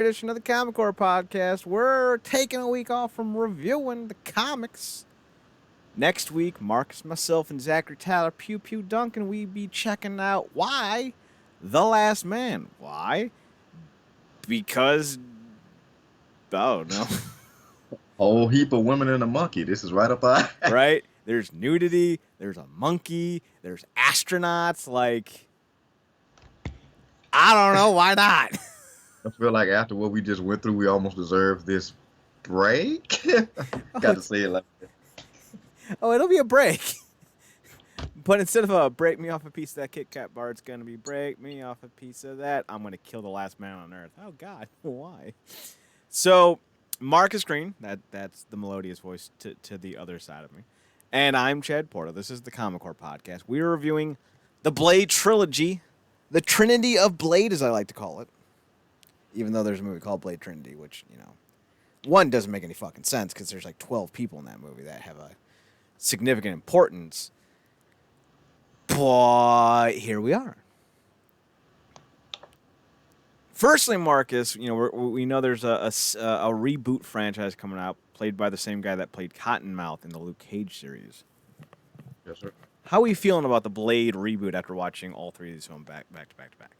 edition of the ComicCorp Podcast. We're taking a week off from reviewing the comics. Next week, Marcus, myself, and Zachary Tyler, Pew Pew Duncan, we be checking out why The Last Man. Why? Because... oh, no. Whole heap of women and a monkey. This is right up our... Right? There's nudity, there's a monkey, there's astronauts, like... I don't know, why not? I feel like after what we just went through, we almost deserve this break. Got to say it like that. Oh, it'll be a break. But instead of a break me off a piece of that Kit Kat bar, it's going to be break me off a piece of that. I'm going to kill the last man on earth. Oh, God. Why? So, Marcus Green, that's the melodious voice to the other side of me. And I'm Chad Porter. This is the ComicCorp Podcast. We are reviewing the Blade trilogy, the Trinity of Blade, as I like to call it. Even though there's a movie called Blade Trinity, which, you know, one doesn't make any fucking sense because there's like 12 people in that movie that have a significant importance. But here we are. Firstly, Marcus, you know, we know there's a reboot franchise coming out, played by the same guy that played Cottonmouth in the Luke Cage series. Yes, sir. How are you feeling about the Blade reboot after watching all three of these films back to back?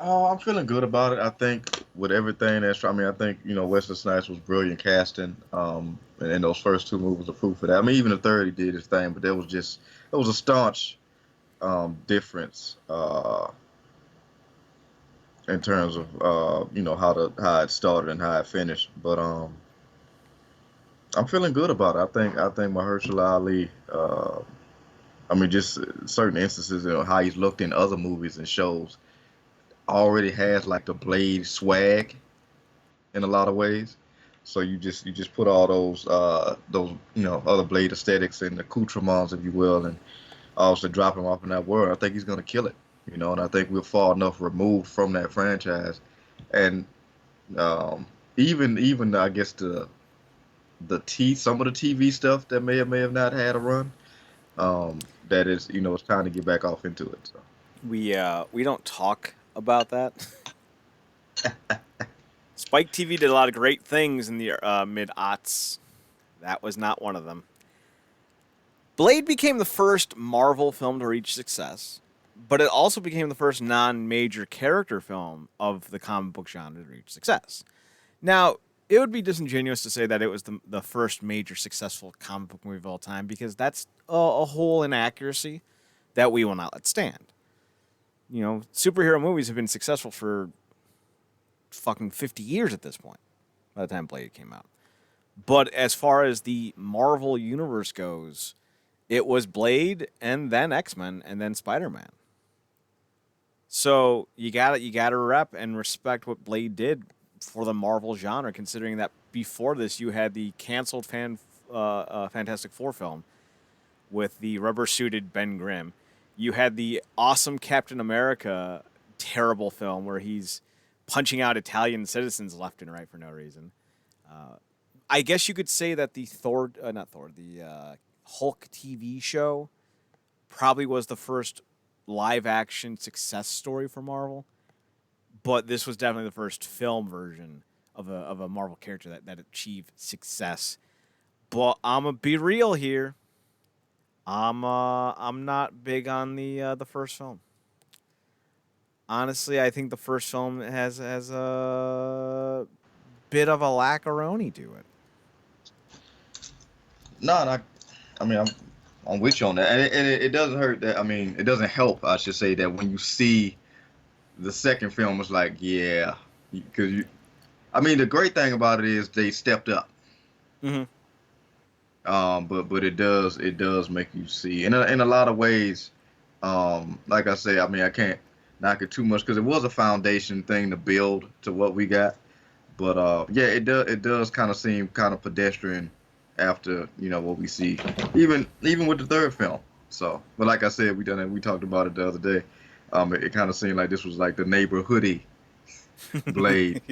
Oh, I'm feeling good about it. I think with everything that's... I mean, I think, you know, Wesley Snipes was brilliant casting. And those first two movies are proof for that. I mean, even the third, he did his thing, but there was a staunch difference in terms of, you know, how it started and how it finished. But I'm feeling good about it. I think Mahershala Ali, I mean, just certain instances, you know, how he's looked in other movies and shows, already has like the Blade swag in a lot of ways. So you just put all those you know, other Blade aesthetics and accoutrements, if you will, and also drop him off in that world. I think he's gonna kill it, you know, and I think we're far enough removed from that franchise, and even I guess some of the TV stuff that may have not had a run, that is, you know, it's time to get back off into it. So We don't talk about that. Spike TV did a lot of great things in the mid-aughts. That was not one of them. Blade became the first Marvel film to reach success, but it also became the first non-major character film of the comic book genre to reach success. Now, it would be disingenuous to say that it was the first major successful comic book movie of all time, because that's a whole inaccuracy that we will not let stand. You know, superhero movies have been successful for fucking 50 years at this point, by the time Blade came out. But as far as the Marvel universe goes, it was Blade and then X-Men and then Spider-Man. So you gotta rep and respect what Blade did for the Marvel genre, considering that before this you had the canceled Fantastic Four film with the rubber-suited Ben Grimm. You had the awesome Captain America terrible film where he's punching out Italian citizens left and right for no reason. I guess you could say that the Hulk TV show probably was the first live-action success story for Marvel, but this was definitely the first film version of a Marvel character that achieved success. But I'm gonna be real here. I'm not big on the first film. Honestly, I think the first film has a bit of a lackaroni to it. no, I mean, I'm with you on that, and it doesn't hurt that. I mean, it doesn't help, I should say, that when you see the second film, it's like, yeah, because I mean, the great thing about it is they stepped up. Mm-hmm. But it does make you see in a lot of ways. Like I say, I mean, I can't knock it too much because it was a foundation thing to build to what we got. But yeah, it does kind of seem kind of pedestrian after, you know, what we see, even with the third film. So, but like I said, we talked about it the other day. It kind of seemed like this was like the neighborhoody Blade.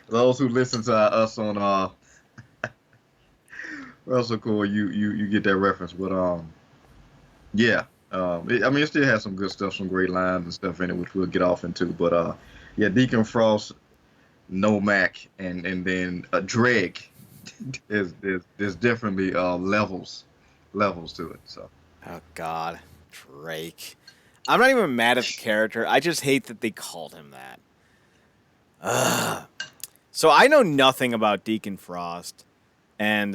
Those who listen to us on well, so cool. You get that reference, but yeah, I mean, it still has some good stuff, some great lines and stuff in it, which we'll get off into. But yeah, Deacon Frost, Nomak, and then Dreg there's definitely levels to it. So Oh God, Drake. I'm not even mad at the character. I just hate that they called him that. Ugh. So I know nothing about Deacon Frost, and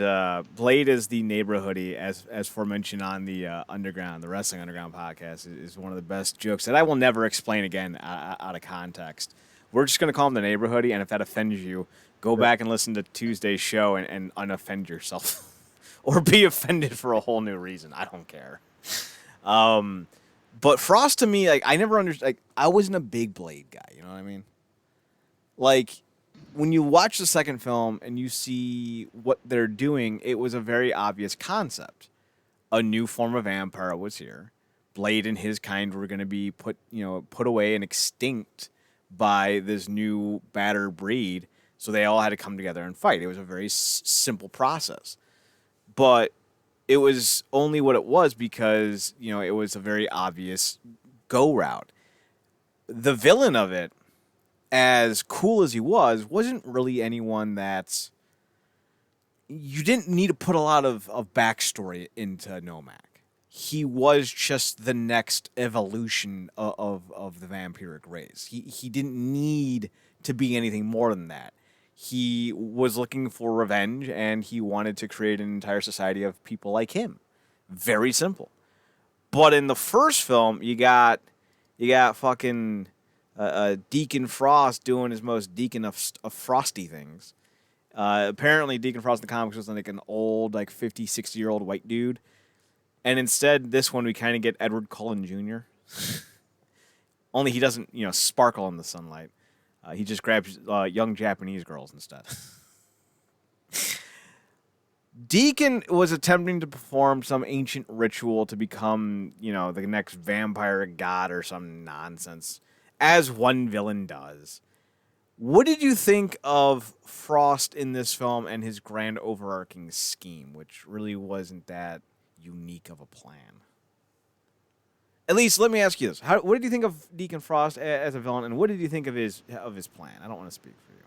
Blade is the neighborhoodie, as aforementioned on the Underground, the Wrestling Underground podcast, is one of the best jokes that I will never explain again out of context. We're just gonna call him the neighborhoodie, and if that offends you, go back and listen to Tuesday's show and unoffend yourself, or be offended for a whole new reason. I don't care. But Frost to me, like I never understood. Like I wasn't a big Blade guy. You know what I mean? Like when you watch the second film and you see what they're doing, it was a very obvious concept. A new form of vampire was here. Blade and his kind were going to be put away and extinct by this new battered breed. So they all had to come together and fight. It was a very simple process, but it was only what it was because it was a very obvious go route. The villain of it, as cool as he wasn't really anyone that's. You didn't need to put a lot of backstory into Nomak. He was just the next evolution of the vampiric race. He didn't need to be anything more than that. He was looking for revenge, and he wanted to create an entire society of people like him. Very simple. But in the first film, you got fucking Deacon Frost doing his most Deacon of Frosty things. Apparently, Deacon Frost in the comics was like an old, like 50, 60-year-old white dude. And instead, this one, we kind of get Edward Cullen Jr. Only he doesn't, sparkle in the sunlight. He just grabs young Japanese girls instead. Deacon was attempting to perform some ancient ritual to become, the next vampire god or some nonsense, as one villain does. What did you think of Frost in this film and his grand overarching scheme, which really wasn't that unique of a plan? At least, let me ask you this: what did you think of Deacon Frost as a villain, and what did you think of his plan? I don't want to speak for you.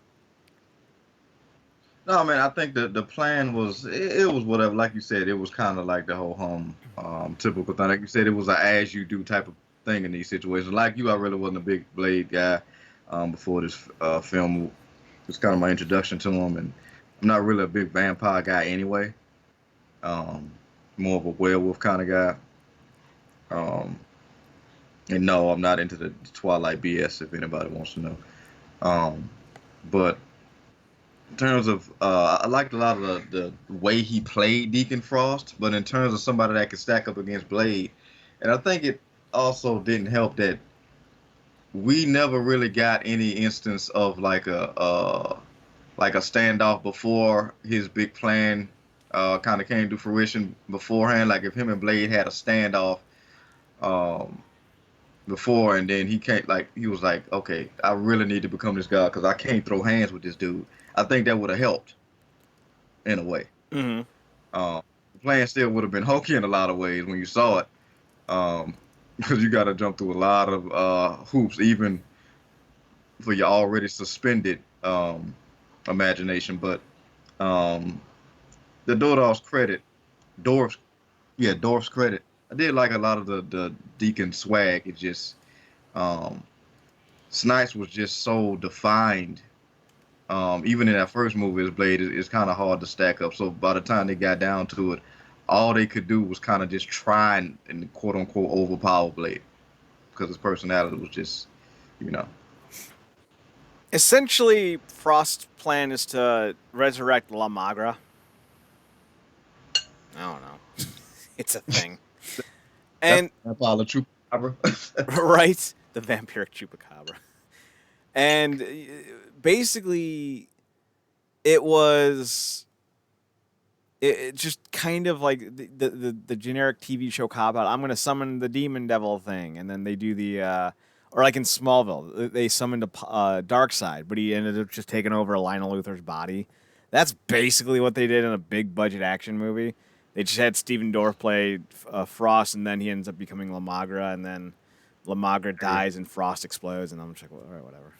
no, man, I think the plan was it was whatever. Like you said, it was kind of like the whole typical thing. Like you said, it was a as you do type of thing in these situations. Like you, I really wasn't a big Blade guy before this film. It was kind of my introduction to him, and I'm not really a big vampire guy anyway. More of a werewolf kind of guy. And no, I'm not into the Twilight BS. If anybody wants to know, but in terms of, I liked a lot of the way he played Deacon Frost. But in terms of somebody that could stack up against Blade, and I think it also didn't help that we never really got any instance of like a standoff before his big plan kind of came to fruition beforehand. Like if him and Blade had a standoff. Before, and then he was like, okay, I really need to become this guy because I can't throw hands with this dude. I think that would have helped in a way. Mm-hmm. The plan still would have been hokey in a lot of ways when you saw it, because you got to jump through a lot of hoops, even for your already suspended imagination. But the Dorff's Dorff's credit. I did like a lot of the Deacon swag. It just Snipes was just so defined. Even in that first movie, his Blade is kind of hard to stack up. So by the time they got down to it, all they could do was kind of just try and quote unquote overpower Blade because his personality was just, you know. Essentially, Frost's plan is to resurrect La Magra. I don't know. It's a thing. And That's all the Chupacabra. right, the vampiric chupacabra. And basically, it was it just kind of like the generic TV show cop out. I'm going to summon the demon devil thing, and then they do the or like in Smallville, they summoned a Darkseid, but he ended up just taking over Lionel Luthor's body. That's basically what they did in a big budget action movie. They just had Stephen Dorff play Frost, and then he ends up becoming Lamagra, and then Lamagra dies and Frost explodes, and I'm just like, well, all right, whatever.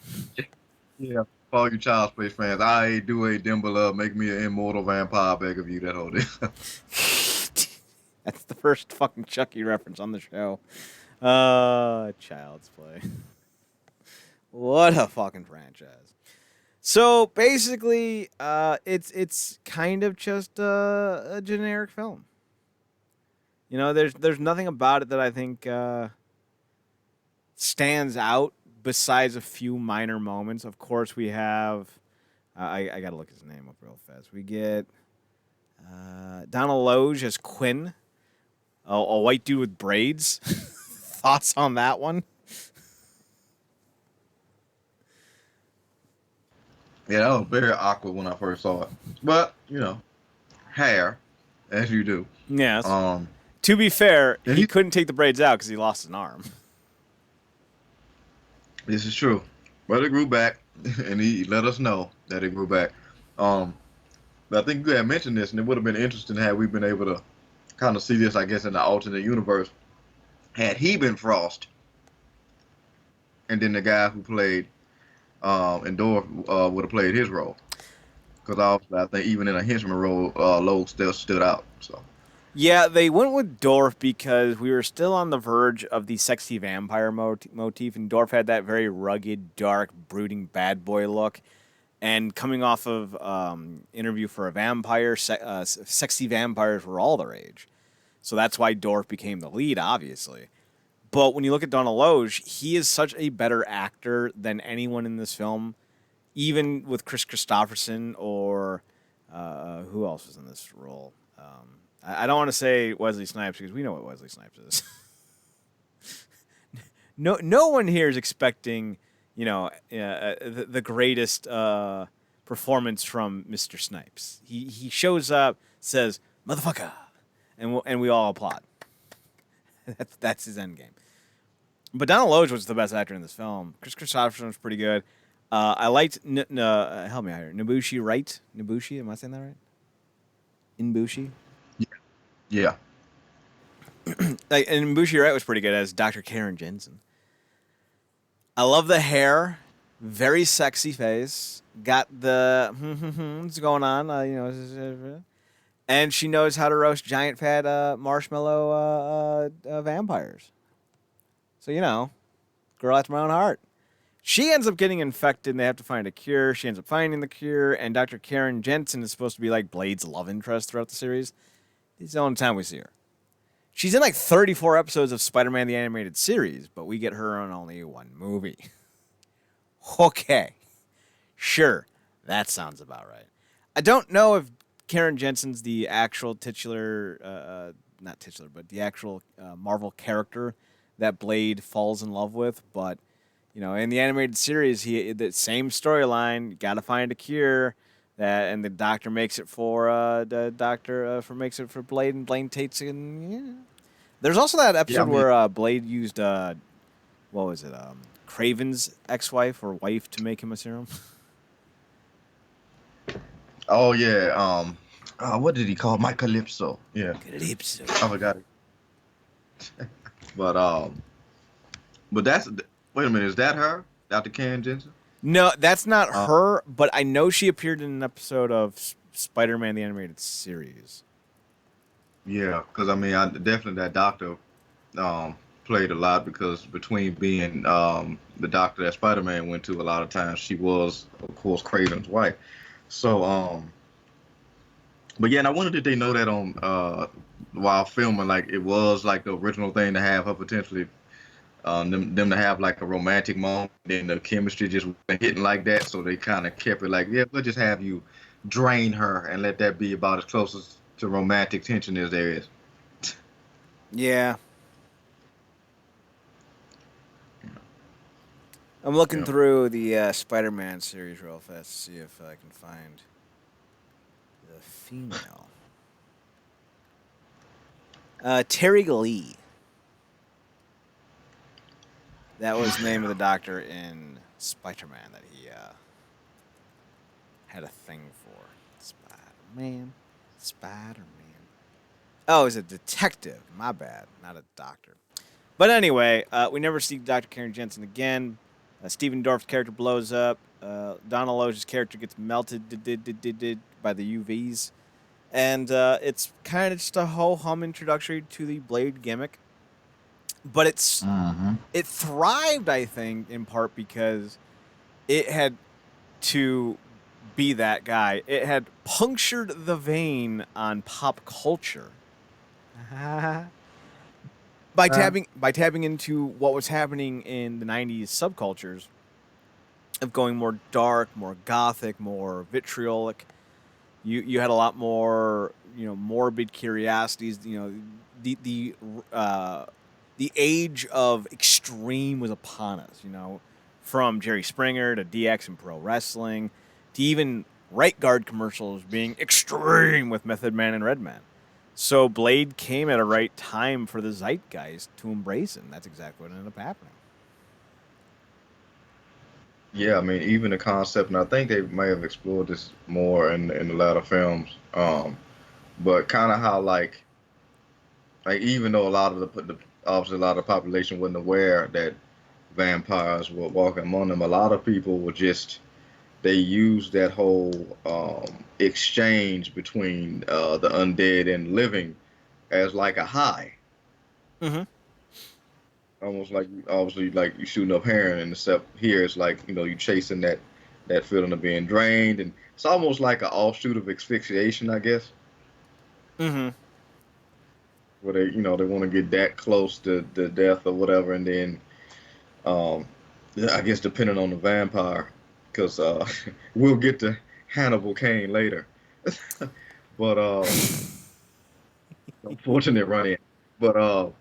Yeah. For all you Child's Play fans, I do a Dimble make me an immortal vampire, beg of you, that whole thing. That's the first fucking Chucky reference on the show. Child's Play. What a fucking franchise. So basically, it's kind of just a generic film. You know, there's nothing about it that I think stands out besides a few minor moments. Of course, we have. I gotta look his name up real fast. We get Donal Louge as Quinn, a white dude with braids. Thoughts on that one? Yeah, that was very awkward when I first saw it. But, hair, as you do. Yes. To be fair, and he couldn't take the braids out because he lost an arm. This is true. But it grew back, and he let us know that it grew back. But I think you had mentioned this, and it would have been interesting had we been able to kind of see this, I guess, in the alternate universe. Had he been Frost, and then the guy who played and Dorff would have played his role. Because obviously, I think even in a henchman role, Lowe still stood out. So. Yeah, they went with Dorff because we were still on the verge of the sexy vampire motif, and Dorff had that very rugged, dark, brooding bad boy look. And coming off of Interview for a Vampire, sexy vampires were all the rage. So that's why Dorff became the lead, obviously. But when you look at Donal Louge, he is such a better actor than anyone in this film, even with Chris Christopherson or who else was in this role. I don't want to say Wesley Snipes because we know what Wesley Snipes is. No one here is expecting, the greatest performance from Mr. Snipes. He shows up, says "motherfucker," and we all applaud. That's his end game. But Donal Louge was the best actor in this film. Chris Christopherson was pretty good. I liked help me out here. Nabushi Wright. Nabushi, am I saying that right? Inbushi. Yeah. And Nabushi Wright was pretty good as Dr. Karen Jensen. I love the hair. Very sexy face. Got the what's going on, and she knows how to roast giant fat marshmallow vampires. So, girl after my own heart. She ends up getting infected, and they have to find a cure. She ends up finding the cure, and Dr. Karen Jensen is supposed to be like Blade's love interest throughout the series. This is the only time we see her. She's in like 34 episodes of Spider-Man the Animated Series, but we get her on only one movie. Okay. Sure. That sounds about right. I don't know if Karen Jensen's the actual not titular, but the actual Marvel character that Blade falls in love with, but in the animated series, the same storyline. Got to find a cure, and the doctor makes it for Blade, and Blade takes it. There's also that episode where Blade used what was it? Craven's ex-wife or wife to make him a serum. Oh yeah. What did he call my Calypso? Yeah. Calypso. I forgot it. But that's wait a minute, is that her, Dr. Karen Jensen? No, that's not her. But I know she appeared in an episode of Spider-Man the Animated Series. Yeah, because definitely that doctor played a lot because between being the doctor that Spider-Man went to a lot of times, she was of course Craven's wife. So but yeah, and I wonder did they know that on while filming, like it was like the original thing to have her potentially them to have like a romantic moment, and the chemistry just wasn't hitting like that, so they kind of kept it like, yeah, we'll just have you drain her and let that be about as close as to romantic tension as there is. Yeah. I'm looking through the Spider-Man series real fast to see if I can find the female. Terry Lee. That was the name of the doctor in Spider-Man that he had a thing for. Spider-Man. Oh, he's a detective. My bad. Not a doctor. But anyway, we never see Dr. Karen Jensen again. Stephen Dorff's character blows up. Donal Louge's character gets melted by the UVs. And it's kind of just a ho-hum introductory to the Blade gimmick. But it thrived, I think, in part because it had to be that guy. It had punctured the vein on pop culture by tapping into what was happening in the 90s subcultures of going more dark, more gothic, more vitriolic. You had a lot more, morbid curiosities. The age of extreme was upon us. From Jerry Springer to DX and pro wrestling, to even right guard commercials being extreme with Method Man and Redman. So Blade came at a right time for the zeitgeist to embrace it, and that's exactly what ended up happening. Yeah, I mean, even the concept, and I think they may have explored this more in the latter films. But kind of how like even though a lot of obviously a lot of the population wasn't aware that vampires were walking among them, a lot of people were just they used that whole exchange between the undead and living as like a high, Mm-hmm. almost like obviously like you shooting up heroin, and except here it's like you chasing that feeling of being drained, and it's almost like an offshoot of asphyxiation, I guess, Mm-hmm. where they want to get that close to death or whatever, and then um, yeah, I guess depending on the vampire, because we'll get to Hannibal King later, but unfortunate run in, but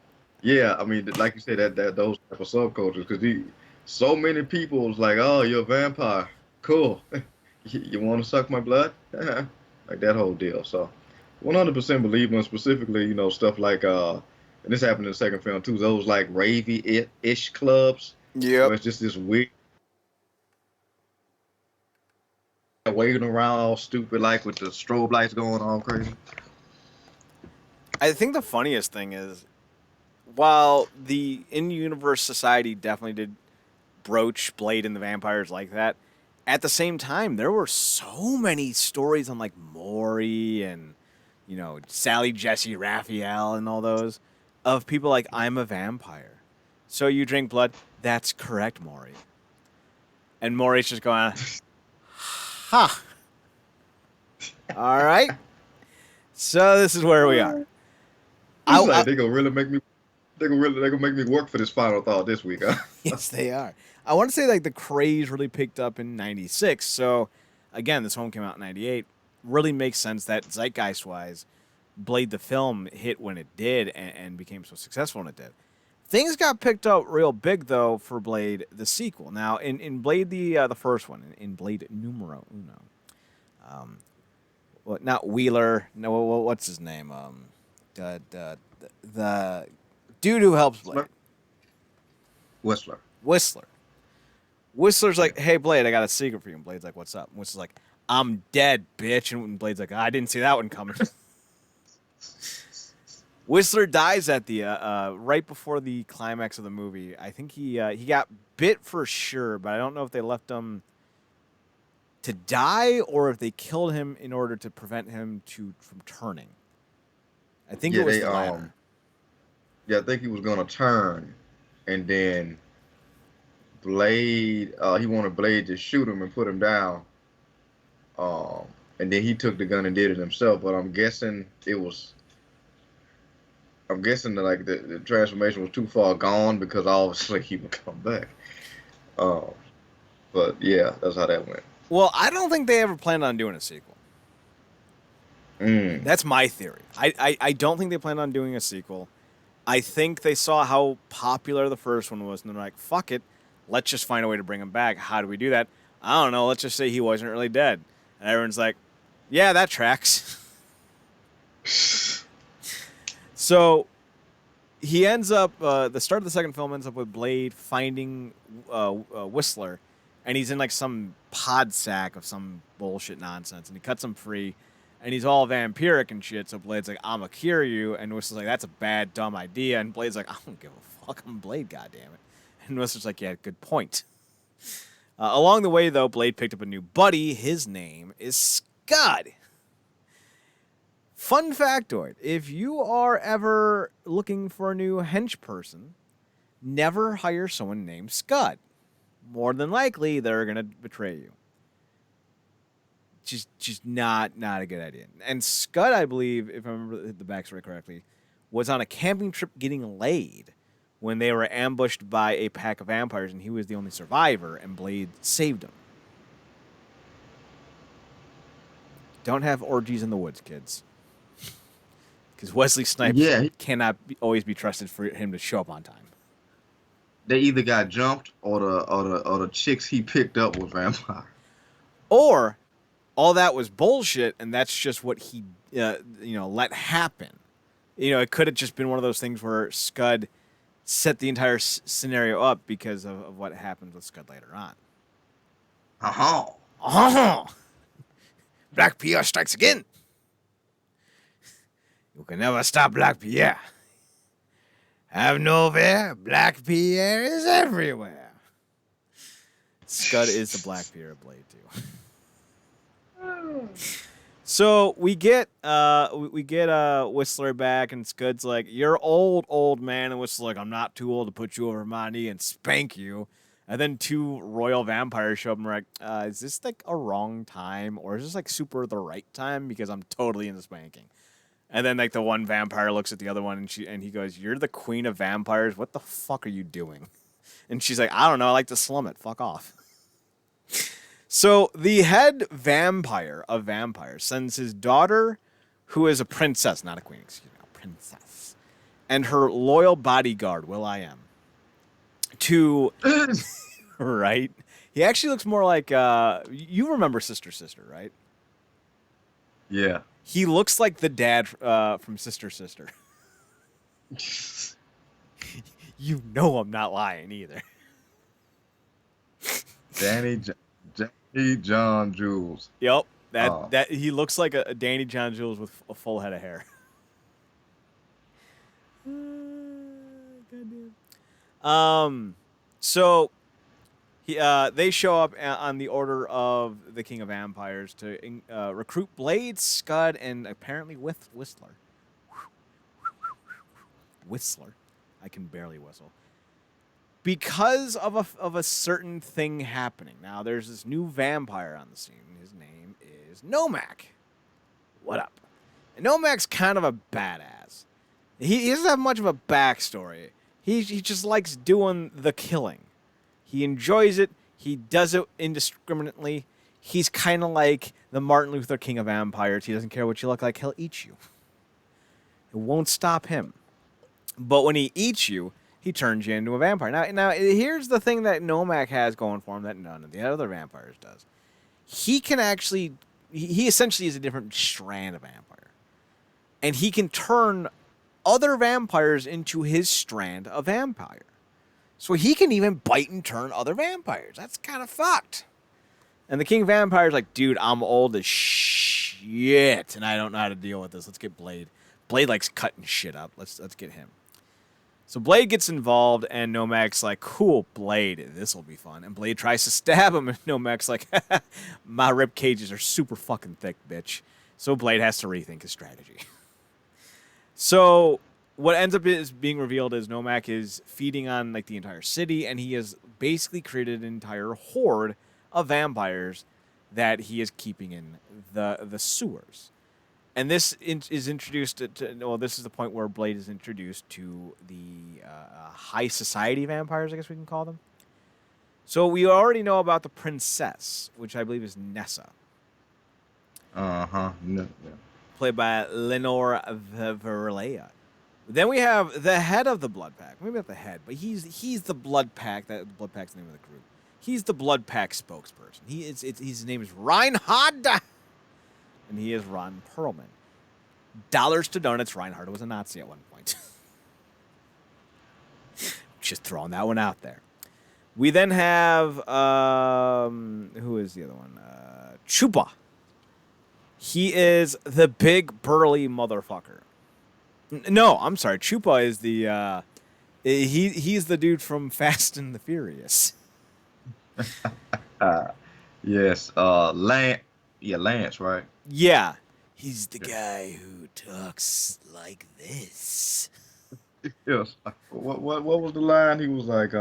yeah, I mean like you said that those type of subcultures, because so many people was like, oh, you're a vampire, cool. You want to suck my blood? Like that whole deal. So 100% believe in specifically, stuff like and this happened in the second film too. Those like ravey-ish clubs Yep. where it's just this weird waving around all stupid like with the strobe lights going on crazy. I think the funniest thing is, while the in-universe society definitely did broach Blade and the vampires like that, at the same time, there were so many stories on like Maury and Sally, Jesse, Raphael, and all those of people like, I'm a vampire. So you drink blood? That's correct, Maury. And Maury's just going, ha. All right. So this is where we are. He's like, they gonna make me work for this final thought this week, huh? Yes, they are. I want to say like the craze really picked up in '96. So again, this film came out in '98. Really makes sense that zeitgeist wise, Blade the film hit when it did and became so successful when it did. Things got picked up real big though for Blade the sequel. Now in Blade the first one, in Blade Numero Uno, not Wheeler. No, what's his name? The dude who helps Blade, Whistler. Whistler. Whistler's like, hey, Blade, I got a secret for you. And Blade's like, what's up? And Whistler's like, I'm dead, bitch. And Blade's like, I didn't see that one coming. Whistler dies at the right before the climax of the movie. I think he got bit for sure, but I don't know if they left him to die or if they killed him in order to prevent him from turning. I think it was the latter. Yeah, I think he was gonna turn, and then Blade, he wanted Blade to shoot him and put him down. And then he took the gun and did it himself. But I'm guessing that like the transformation was too far gone because obviously he would come back. But yeah, that's how that went. Well, I don't think they ever planned on doing a sequel. That's my theory. I don't think they planned on doing a sequel. I think they saw how popular the first one was, and they're like, fuck it. Let's just find a way to bring him back. How do we do that? I don't know. Let's just say he wasn't really dead. And everyone's like, yeah, that tracks. So he ends up, the start of the second film ends up with Blade finding Whistler, and he's in like some pod sack of some bullshit nonsense, and he cuts him free. And he's all vampiric and shit, so Blade's like, I'm gonna cure you. And Whistler's like, that's a bad, dumb idea. And Blade's like, I don't give a fuck, I'm Blade, goddammit. And Whistler's like, yeah, good point. Along the way, though, Blade picked up a new buddy. His name is Scud. Fun factoid, if you are ever looking for a new hench person, never hire someone named Scud. More than likely, they're going to betray you. Just not a good idea. And Scud, I believe, if I remember the backstory correctly, was on a camping trip getting laid when they were ambushed by a pack of vampires, and he was the only survivor, and Blade saved him. Don't have orgies in the woods, kids. Because Wesley Snipes cannot always be trusted for him to show up on time. They either got jumped or the chicks he picked up were vampire. Or all that was bullshit, and that's just what he let happen. It could have just been one of those things where Scud set the entire scenario up because of what happens with Scud later on. Black Pierre strikes again. You can never stop Black Pierre. Have no fear, Black Pierre is everywhere. Scud is the Black Pierre of Blade too. So we get Whistler back, and Scud's like, "You're old man," and Whistler's like, "I'm not too old to put you over my knee and spank you." And then two royal vampires show up, and we're like, "Is this like a wrong time, or is this like super the right time? Because I'm totally into spanking." And then like the one vampire looks at the other one, and he goes, "You're the queen of vampires. What the fuck are you doing?" And she's like, "I don't know. I like to slum it. Fuck off." So the head vampire of vampires sends his daughter, who is a princess, not a queen, excuse me, a princess, and her loyal bodyguard, Will.i.am, to right. He actually looks more like you remember Sister, right? Yeah. He looks like the dad from Sister. You know I'm not lying either. Danny John Jules. Yep. That he looks like a Danny John Jules with a full head of hair. Goddamn. So they show up on the order of the King of Vampires to recruit Blade, Scud, and apparently Whistler. Whistler. I can barely whistle. Because of a certain thing happening. Now, there's this new vampire on the scene. His name is Nomak. What up? And Nomak's kind of a badass. He doesn't have much of a backstory. He just likes doing the killing. He enjoys it. He does it indiscriminately. He's kind of like the Martin Luther King of vampires. He doesn't care what you look like. He'll eat you. It won't stop him. But when he eats you, he turns you into a vampire. Now, here's the thing that Nomak has going for him that none of the other vampires does. He can actually... He essentially is a different strand of vampire. And he can turn other vampires into his strand of vampire. So he can even bite and turn other vampires. That's kind of fucked. And the King of Vampires is like, dude, I'm old as shit, and I don't know how to deal with this. Let's get Blade. Blade likes cutting shit up. Let's get him. So Blade gets involved, and Nomak's like, cool, Blade, this will be fun. And Blade tries to stab him, and Nomak's like, my rib cages are super fucking thick, bitch. So Blade has to rethink his strategy. So what ends up is being revealed is Nomak is feeding on like the entire city, and he has basically created an entire horde of vampires that he is keeping in the sewers. And this is introduced this is the point where Blade is introduced to the high society vampires, I guess we can call them. So we already know about the princess, which I believe is Nessa. No, yeah. Played by Lenore Verlea. Then we have the head of the Blood Pack. Maybe not the head, but he's the Blood Pack. The Blood Pack's the name of the group. He's the Blood Pack spokesperson. His name is Reinhard, and he is Ron Perlman. Dollars to donuts, Reinhard was a Nazi at one point. Just throwing that one out there. We then have who is the other one? Chupa. He is the big burly motherfucker. No, I'm sorry. Chupa is the he's the dude from Fast and the Furious. Uh, yes. Lance. Yeah, Lance, right? Yeah. He's the Yeah. guy who talks like this. Yes. What was the line? He was like,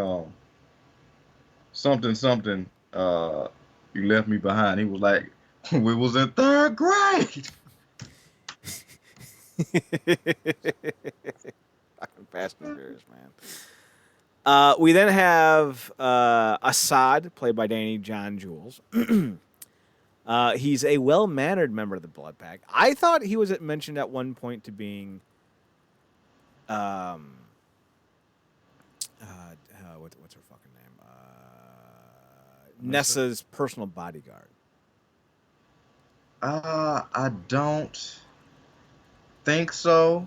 something something. You left me behind. He was like, we was in third grade. Fucking Fast and Furious, man. We then have Assad, played by Danny John Jules. He's a well-mannered member of the Blood Pack. I thought he was mentioned at one point to being, what's her fucking name? Nessa's personal bodyguard. I don't think so,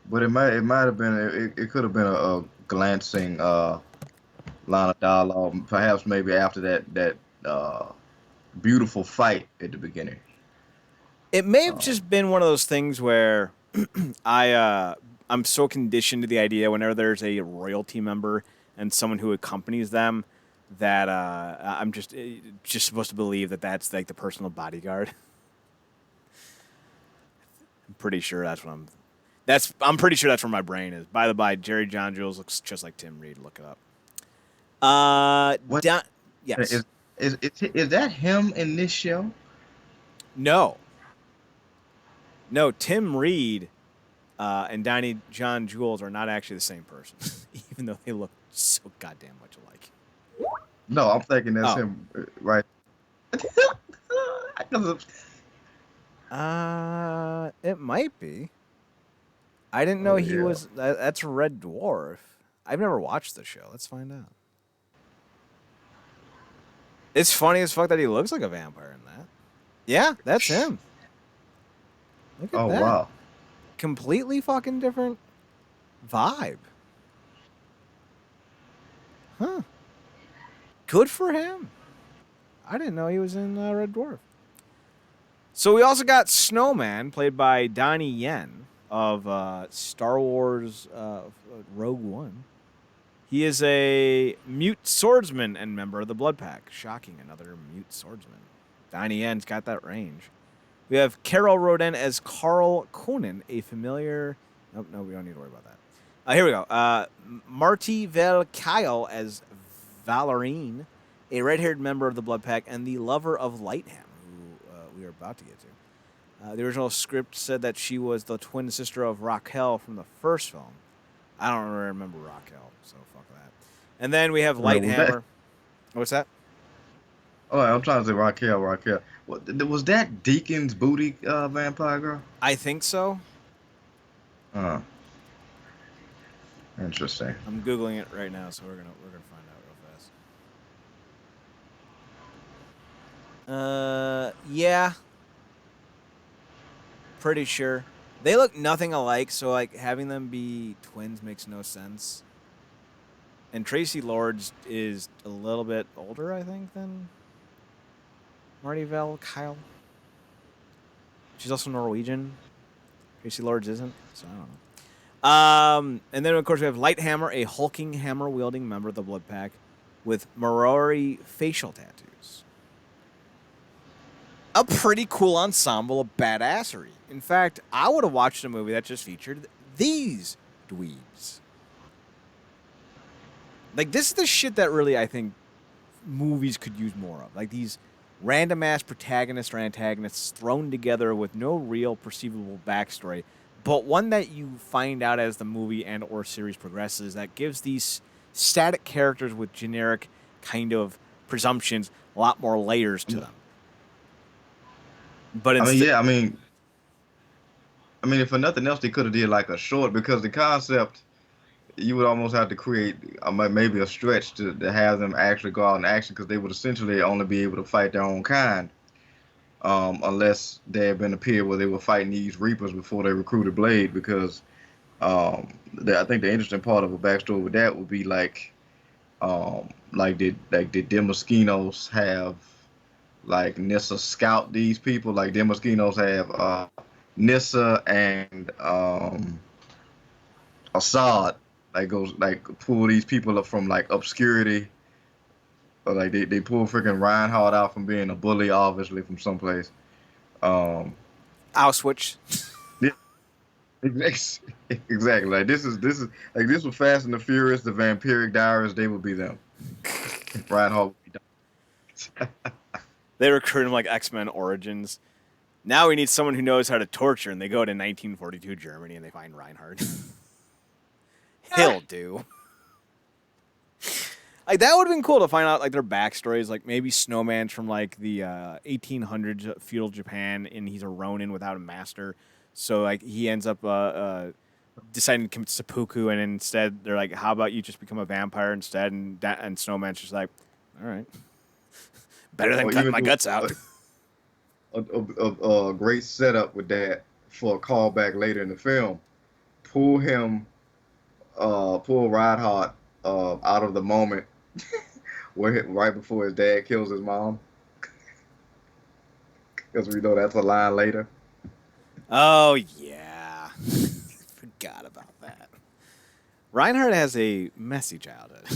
but it might have been it could have been a glancing line of dialogue, perhaps maybe after that beautiful fight at the beginning. It may have just been one of those things where I'm so conditioned to the idea whenever there's a royalty member and someone who accompanies them that I'm just supposed to believe that that's like the personal bodyguard. I'm pretty sure that's what I'm pretty sure that's where my brain is. By the by, Jerry John Jules looks just like Tim Reed. Look it up. What Yes. is that him in this show? No, Tim Reed and Donnie John Jules are not actually the same person, even though they look so goddamn much alike. No, I'm thinking that's him, right? It might be. I didn't know he was. That's Red Dwarf. I've never watched the show. Let's find out. It's funny as fuck that he looks like a vampire in that. Yeah, that's him. Look at that. Oh wow. Completely fucking different vibe. Huh. Good for him. I didn't know he was in Red Dwarf. So we also got Snowman, played by Donnie Yen of Star Wars Rogue One. He is a mute swordsman and member of the Blood Pack. Shocking, another mute swordsman. Donnie Yen's got that range. We have Carol Roden as Carl Conan, a familiar... Nope, no, we don't need to worry about that. Here we go. Marty Vel Kyle as Valorine, a red-haired member of the Blood Pack and the lover of Lightham, who we are about to get to. The original script said that she was the twin sister of Raquel from the first film. I don't really remember Raquel, so fuck that. And then we have Lighthammer. What's that? Oh, I'm trying to say Raquel. Was that Deacon's booty vampire girl? I think so. Interesting. I'm googling it right now, so we're gonna find out real fast. Yeah. Pretty sure. They look nothing alike, so like having them be twins makes no sense. And Tracy Lords is a little bit older, I think, than Marty Vel Kyle. She's also Norwegian. Tracy Lords isn't, so I don't know. And then, of course, we have Lighthammer, a hulking hammer-wielding member of the Blood Pack with Maori facial tattoos. A pretty cool ensemble of badassery. In fact, I would have watched a movie that just featured these dweebs. Like, this is the shit that really, I think, movies could use more of. Like, these random-ass protagonists or antagonists thrown together with no real perceivable backstory, but one that you find out as the movie and or series progresses that gives these static characters with generic kind of presumptions a lot more layers to them. But I mean, if for nothing else, they could have did like a short, because the concept, you would almost have to create maybe a stretch to have them actually go out in action, because they would essentially only be able to fight their own kind, unless there had been a period where they were fighting these Reapers before they recruited Blade. Because I think the interesting part of a backstory with that would be did Demoskinos have like Nissa scout these people. Like them mosquitoes have Nissa and Assad. Like goes like pull these people up from like obscurity. Or like they pull freaking Reinhardt out from being a bully, obviously from someplace. Auschwitz. Yeah, exactly. Like this is like this was Fast and the Furious, the Vampiric Diaries. They would be them. Reinhardt would be done. They recruit him like X-Men Origins. Now we need someone who knows how to torture, and they go to 1942 Germany and they find Reinhardt. He'll do. Like that would have been cool to find out like their backstories. Like maybe Snowman's from like the 1800s feudal Japan, and he's a Ronin without a master. So like he ends up deciding to commit seppuku, and instead they're like, "How about you just become a vampire instead?" And Snowman's just like, "All right, better than cutting my guts out." A great setup with that for a callback later in the film. Pull Reinhardt out of the moment right before his dad kills his mom, because we know that's a line later. Oh yeah, forgot about that. Reinhardt has a messy childhood.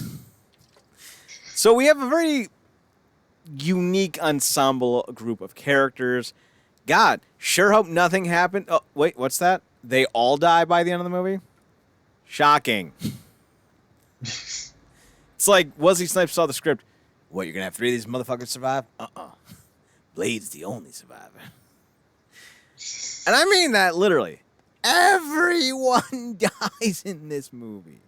So we have a very unique ensemble group of characters. God, sure hope nothing happened. Oh, wait, what's that? They all die by the end of the movie? Shocking. It's like Wesley Snipes saw the script. What, you're going to have 3 of these motherfuckers survive? Blade's the only survivor. And I mean that literally. Everyone dies in this movie.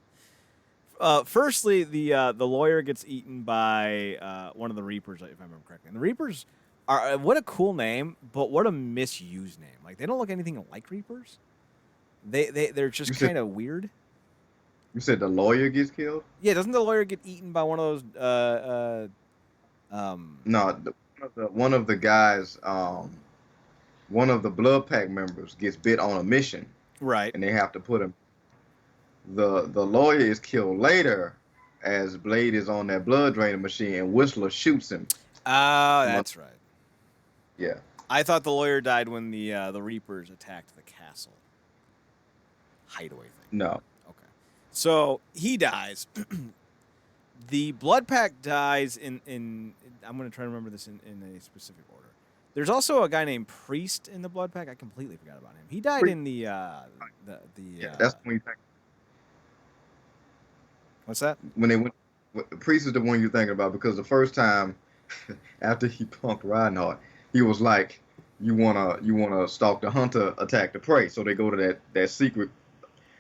Firstly, the lawyer gets eaten by one of the Reapers, if I remember correctly. And the Reapers are what a cool name, but what a misused name. Like they don't look anything like Reapers. They're just kind of weird. You said the lawyer gets killed? Yeah, doesn't the lawyer get eaten by one of those? No, one of the guys, one of the Blood Pack members gets bit on a mission, right? And they have to put him. The lawyer is killed later, as Blade is on that blood draining machine, and Whistler shoots him. Oh, that's right. Yeah. I thought the lawyer died when the Reapers attacked the castle hideaway thing. No. So he dies. The Blood Pack dies in I'm going to try to remember this in a specific order. There's also a guy named Priest in the Blood Pack. I completely forgot about him. He died in the yeah, that's when you think. What's that? When they went, Priest is the one you're thinking about, because the first time after he punked Reinhardt, he was like, "You wanna stalk the hunter, attack the prey." So they go to that secret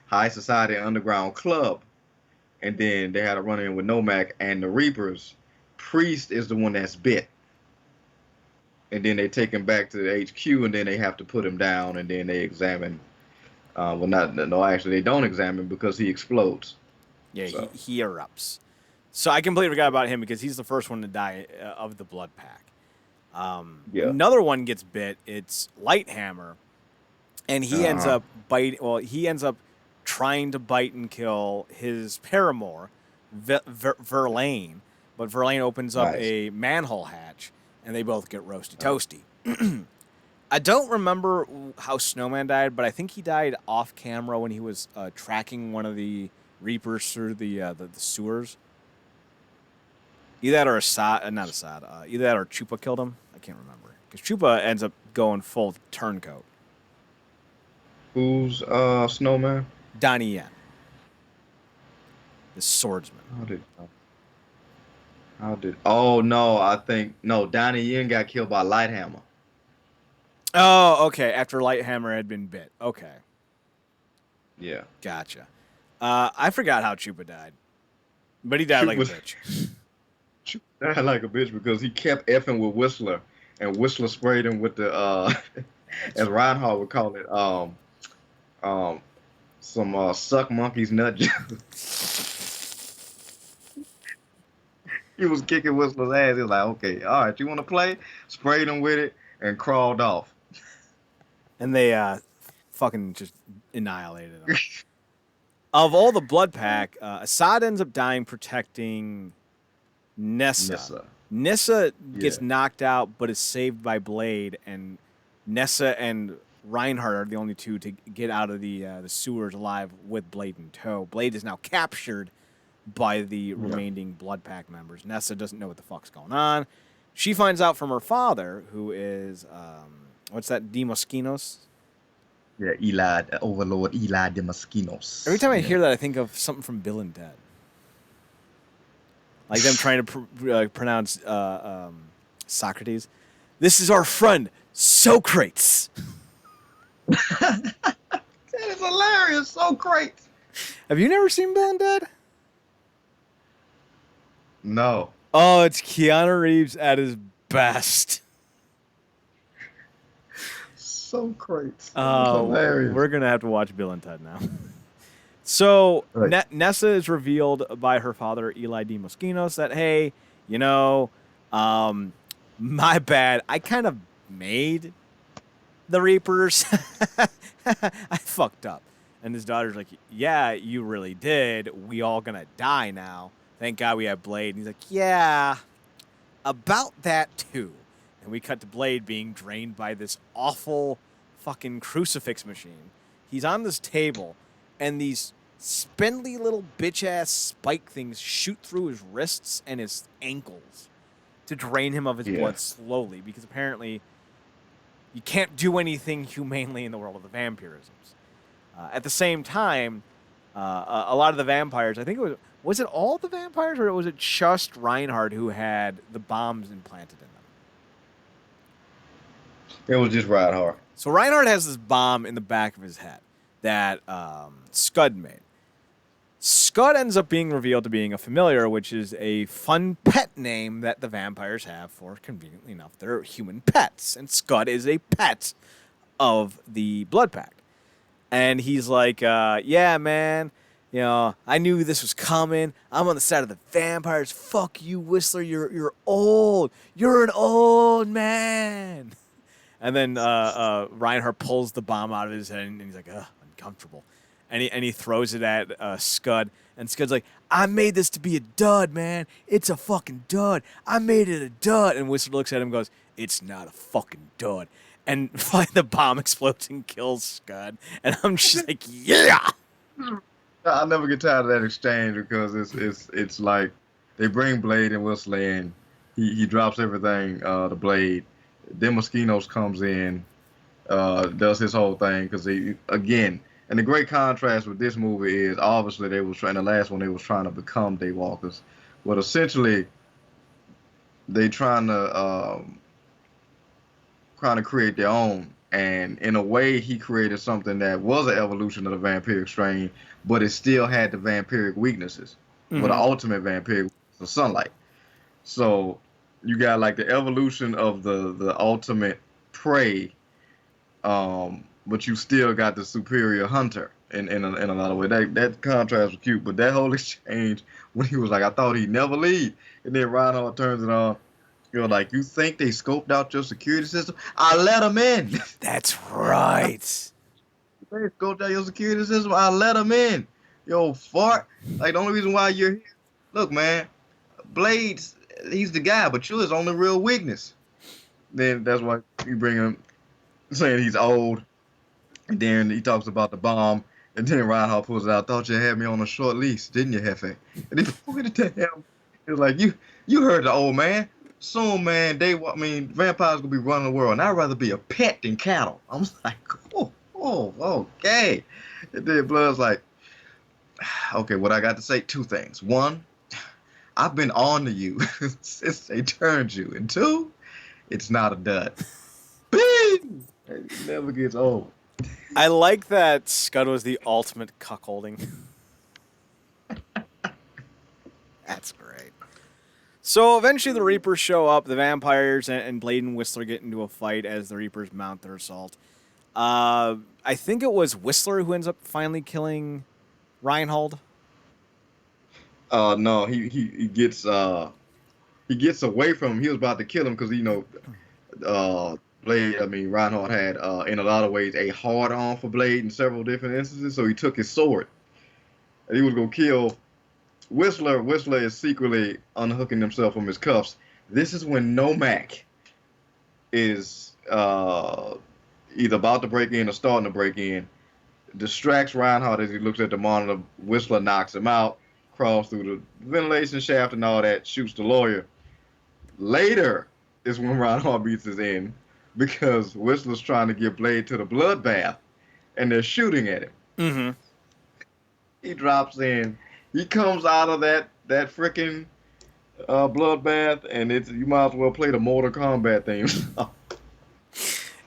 high society underground club, and then they had a run-in with Nomak and the Reapers. Priest is the one that's bit, and then they take him back to the HQ, and then they have to put him down, and then they examine. Actually they don't examine because he explodes. Yeah, so. He erupts. So I completely forgot about him because he's the first one to die of the Blood Pack. Another one gets bit. It's Lighthammer, and he ends up biting. Well, he ends up trying to bite and kill his paramour, Verlaine. But Verlaine opens up a manhole hatch, and they both get roasty toasty. I don't remember how Snowman died, but I think he died off camera when he was tracking one of the Reapers through the sewers. Either that or Assad, not Assad. Either that or Chupa killed him. I can't remember, because Chupa ends up going full turncoat. Who's Snowman? Donnie Yen, the swordsman. How did? Oh no, I think no. Donnie Yen got killed by Lighthammer. Oh, okay. After Lighthammer had been bit. Okay. Yeah. Gotcha. I forgot how Chupa died, but he died like a bitch. Chupa died like a bitch because he kept effing with Whistler, and Whistler sprayed him with the as Reinhardt would call it, some suck monkey's nut. He was kicking Whistler's ass. He was like, "Okay, all right, you want to play?" Sprayed him with it and crawled off. And they fucking just annihilated him. Of all the Blood Pack, Assad ends up dying protecting Nissa. Nissa gets Yeah. knocked out, but is saved by Blade, and Nessa and Reinhardt are the only two to get out of the sewers alive with Blade in tow. Blade is now captured by the remaining Blood Pack members. Nessa doesn't know what the fuck's going on. She finds out from her father, who is what's that? Demoskinos. Yeah, Eli, Overlord Eli de Mosquinos. Every time I hear that, I think of something from Bill and Ted. Like them trying to pronounce Socrates. This is our friend, Socrates. That is hilarious. So great. Have you never seen Bill and Ted? No. Oh, it's Keanu Reeves at his best. So great. Oh, Hilarious. we're gonna have to watch Bill and Ted now. So Right. Nessa is revealed by her father, Eli D. Moskinos, that hey, my bad. I kind of made the Reapers. I fucked up. And his daughter's like, yeah, you really did. We all gonna die now. Thank God we have Blade. And he's like, yeah, about that too. And we cut to Blade being drained by this awful fucking crucifix machine. He's on this table, and these spindly little bitch-ass spike things shoot through his wrists and his ankles to drain him of his blood slowly, because apparently you can't do anything humanely in the world of the vampirisms. At the same time, a lot of the vampires, I think it was it all the vampires, or was it just Reinhardt who had the bombs implanted in them? It was just Reinhardt. So Reinhardt has this bomb in the back of his head that Scud made. Scud ends up being revealed to being a familiar, which is a fun pet name that the vampires have for, conveniently enough, their human pets. And Scud is a pet of the Blood Pact. And he's like, yeah, man, I knew this was coming. I'm on the side of the vampires. Fuck you, Whistler. You're old. You're an old man. And then Reinhardt pulls the bomb out of his head, and he's like, uncomfortable. And he throws it at Scud. And Scud's like, I made this to be a dud, man. It's a fucking dud. I made it a dud. And Whistler looks at him and goes, it's not a fucking dud. And the bomb explodes and kills Scud. And I'm just like, yeah! I'll never get tired of that exchange, because it's like they bring Blade and Whistler in. He drops everything to Blade. Then Moskinos comes in, does his whole thing, because again, and the great contrast with this movie is obviously they was trying, the last one they was trying to become Daywalkers, but essentially they trying to create their own. And in a way, he created something that was an evolution of the vampiric strain, but it still had the vampiric weaknesses, with the ultimate vampiric, the sunlight. So you got like the evolution of the ultimate prey, but you still got the superior hunter in a lot of ways. That contrast was cute, but that whole exchange when he was like, I thought he'd never leave, and then Reinhardt turns it on. You're like, you think they scoped out your security system? I let them in. That's right. They scoped out your security system? I let them in. Yo, fart. Like, the only reason why you're here. Look, man, Blade's, he's the guy, but you're his only real weakness. Then that's why you bring him saying he's old. And then he talks about the bomb. And then Reinhardt pulls it out. Thought you had me on a short leash, didn't you, Hefe? And he pointed to him. He was like, you heard the old man. Soon, man, vampires gonna be running the world, and I'd rather be a pet than cattle. I was like, okay. And then Blood's like, okay, what I got to say, two things. One, I've been on to you since they turned you. And two, it's not a dud. Bing! It never gets old. I like that Scud was the ultimate cuckolding. That's great. So eventually the Reapers show up. The vampires and Blade and Whistler get into a fight as the Reapers mount their assault. I think it was Whistler who ends up finally killing Reinhold. No, he gets away from him. He was about to kill him because Reinhold had in a lot of ways a hard on for Blade in several different instances. So he took his sword and he was gonna kill Whistler. Whistler is secretly unhooking himself from his cuffs. This is when Nomak is either about to break in or starting to break in, distracts Reinhardt as he looks at the monitor. Whistler knocks him out, crawls through the ventilation shaft and all that, shoots the lawyer. Later is when Reinhardt beats his end because Whistler's trying to get Blade to the bloodbath and they're shooting at him. Mm-hmm. He drops in. He comes out of that freaking bloodbath, and you might as well play the Mortal Kombat theme.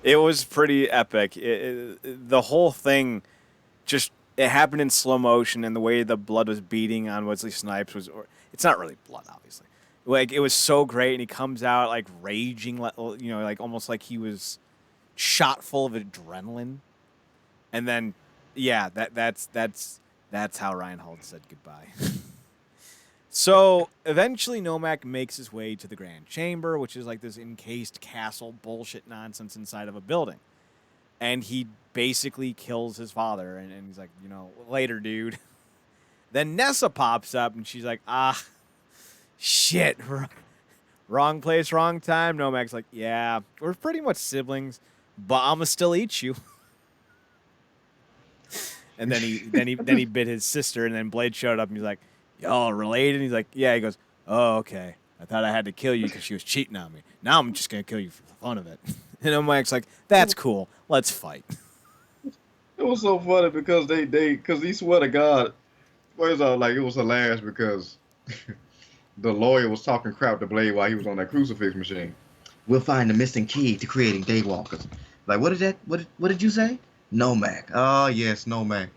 It was pretty epic. The whole thing just it happened in slow motion, and the way the blood was beating on Wesley Snipes it's not really blood, obviously. Like it was so great, and he comes out like raging, like almost like he was shot full of adrenaline, and then yeah, that's how Reinhold said goodbye. So eventually Nomak makes his way to the Grand Chamber, which is like this encased castle bullshit nonsense inside of a building. And he basically kills his father, and he's like, later, dude. Then Nessa pops up, and she's like, shit, wrong place, wrong time. Nomak's like, yeah, we're pretty much siblings, but I'ma still eat you. And then he bit his sister, and then Blade showed up, and he's like, y'all related? And he's like, yeah. He goes, oh, okay. I thought I had to kill you because she was cheating on me. Now I'm just going to kill you for the fun of it. And Mike's like, that's cool. Let's fight. It was so funny because because he swear to God, first off, like, it was hilarious because the lawyer was talking crap to Blade while he was on that crucifix machine. We'll find the missing key to creating daywalkers. Like, what did you say? Nomak. Oh, yes, Nomak.